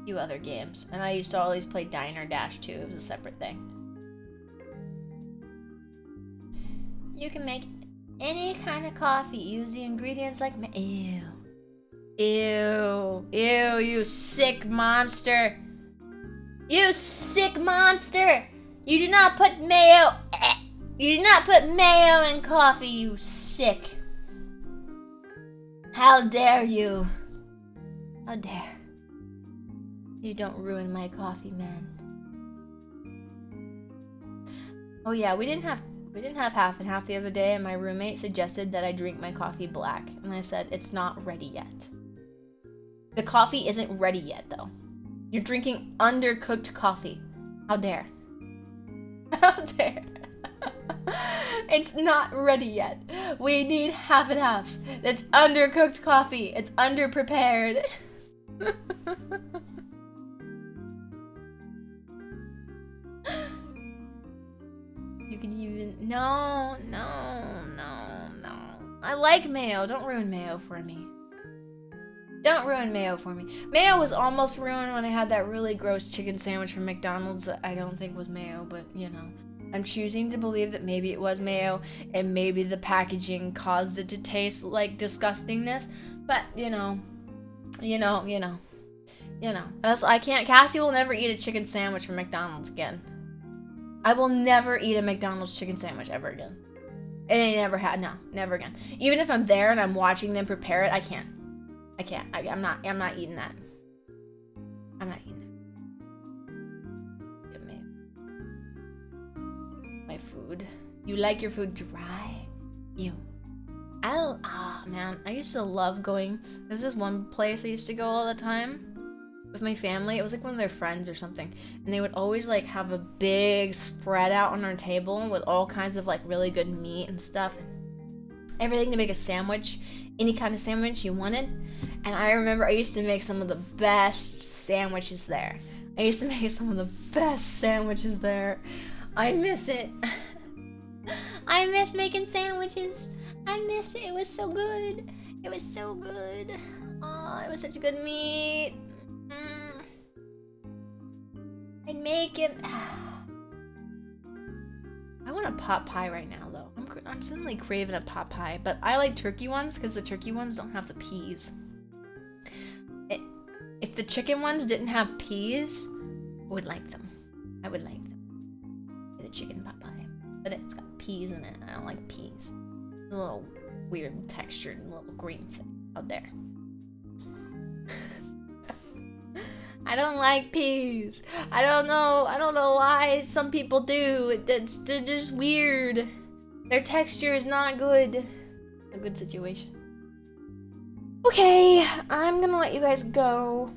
few other games. And I used to always play Diner Dash too. It was a separate thing. You can make any kind of coffee. Use the ingredients like ew. Ew. Ew, you sick monster. You sick monster. You do not put mayo. You do not put mayo in coffee, you sick. How dare you? How dare. You don't ruin my coffee, man. Oh yeah, we didn't have half and half the other day, and my roommate suggested that I drink my coffee black. And I said, it's not ready yet. The coffee isn't ready yet, though. You're drinking undercooked coffee. How dare. How dare. It's not ready yet. We need half and half. It's undercooked coffee. It's underprepared. You can even... No. I like mayo. Don't ruin mayo for me. Don't ruin mayo for me. Mayo was almost ruined when I had that really gross chicken sandwich from McDonald's that I don't think was mayo, but, you know. I'm choosing to believe that maybe it was mayo, and maybe the packaging caused it to taste like disgustingness. But, you know. I can't, Cassie will never eat a chicken sandwich from McDonald's again. I will never eat a McDonald's chicken sandwich ever again. It ain't never had, no, never again. Even if I'm there and I'm watching them prepare it, I can't. I'm not eating that. I'm not eating that. Get me. My food. You like your food dry? Ew. Man, I used to love going. There's this one place I used to go all the time with my family. It was like one of their friends or something, and they would always like have a big spread out on our table with all kinds of like really good meat and stuff, and everything to make a sandwich, any kind of sandwich you wanted. And I remember I used to make some of the best sandwiches there. I miss it. I miss making sandwiches. I miss it. It was so good. It was so good. Oh, it was such good meat. I'd make it. I want a pot pie right now, though. I'm suddenly craving a pot pie, but I like turkey ones because the turkey ones don't have the peas. If the chicken ones didn't have peas, I would like them. I would like them. The chicken pot pie, but it's got peas in it. I don't like peas. A little weird textured little green thing out there. I don't like peas. I don't know why some people do. They're just weird. Their texture is not good. A good situation. Okay, I'm gonna let you guys go.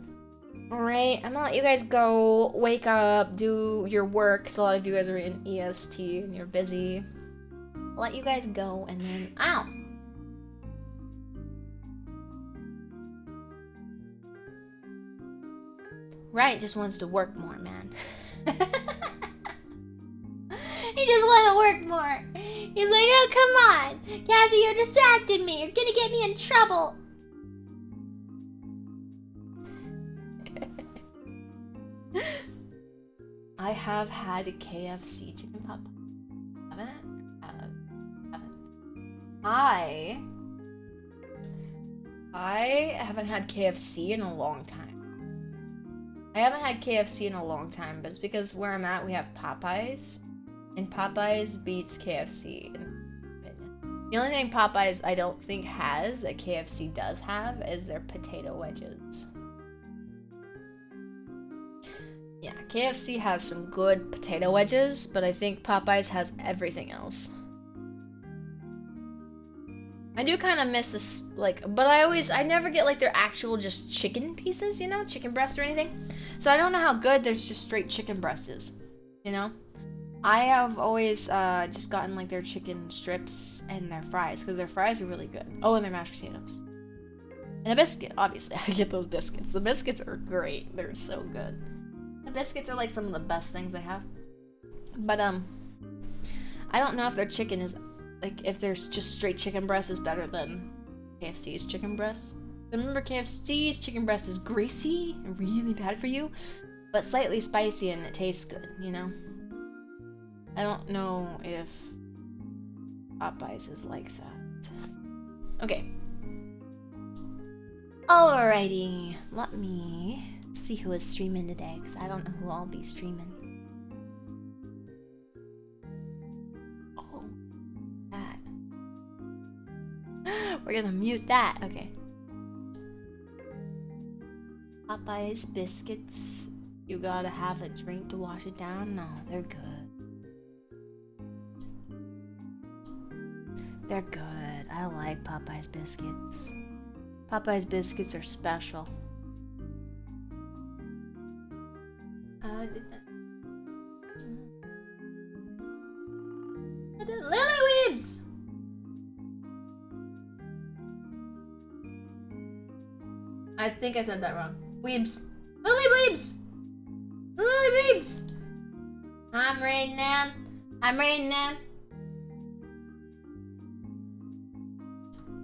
Alright, I'm gonna let you guys go. Wake up, do your work, because a lot of you guys are in EST and you're busy. I'll let you guys go and then, ow! Right, just wants to work more, man. He just wants to work more. He's like, oh, come on. Cassie, you're distracting me. You're gonna get me in trouble. I have had a KFC chicken pot pie. I haven't had KFC in a long time. I haven't had KFC in a long time, but it's because where I'm at, we have Popeyes. And Popeyes beats KFC. The only thing Popeyes I don't think has that KFC does have is their potato wedges. Yeah, KFC has some good potato wedges, but I think Popeyes has everything else. I do kind of miss this, like, but I never get, like, their actual just chicken pieces, you know? Chicken breast or anything. So I don't know how good there's just straight chicken breast is, you know? I have always just gotten, like, their chicken strips and their fries, because their fries are really good. Oh, and their mashed potatoes. And a biscuit, obviously. I get those biscuits. The biscuits are great. They're so good. The biscuits are, like, some of the best things I have. But, I don't know if their chicken is... like, if there's just straight chicken breast is better than KFC's chicken breast. Remember, KFC's chicken breast is greasy and really bad for you, but slightly spicy and it tastes good, you know? I don't know if Popeyes is like that. Okay. Alrighty, let me see who is streaming today, because I don't know who I'll be streaming. We're gonna mute that. Okay. Popeyes biscuits. You gotta have a drink to wash it down? No, they're good. They're good. I like Popeyes biscuits. Popeyes biscuits are special. Lily Weebs! I think I said that wrong. Weebs. Lily Weebs! Lily Weebs! I'm rating them. I'm rating them.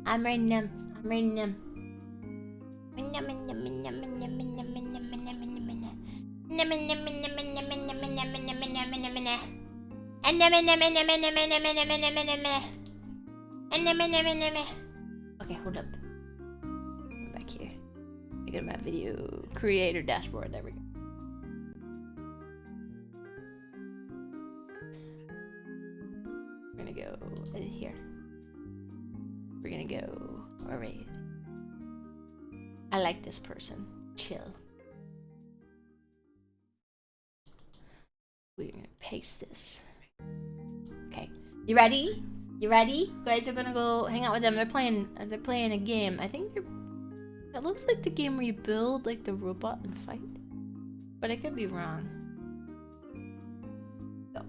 I'm rating them. I'm rating them. Okay, hold up. Go back here. I got my video creator dashboard. There we go. We're gonna go here. We're gonna go. Alright. I like this person. Chill. We're gonna paste this. Okay. You ready? You ready? You guys are gonna go hang out with them. They're playing a game. I think it looks like the game where you build like the robot and fight. But I could be wrong. Go.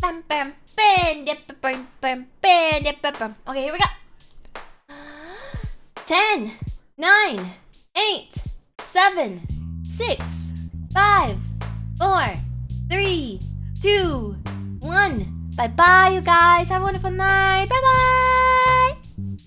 Bam bam bam bam bam bam bam. Okay, here we go. 10, 9, 8, 7, 6, 5, 4, 3, 2, 1. Bye-bye, you guys. Have a wonderful night. Bye-bye.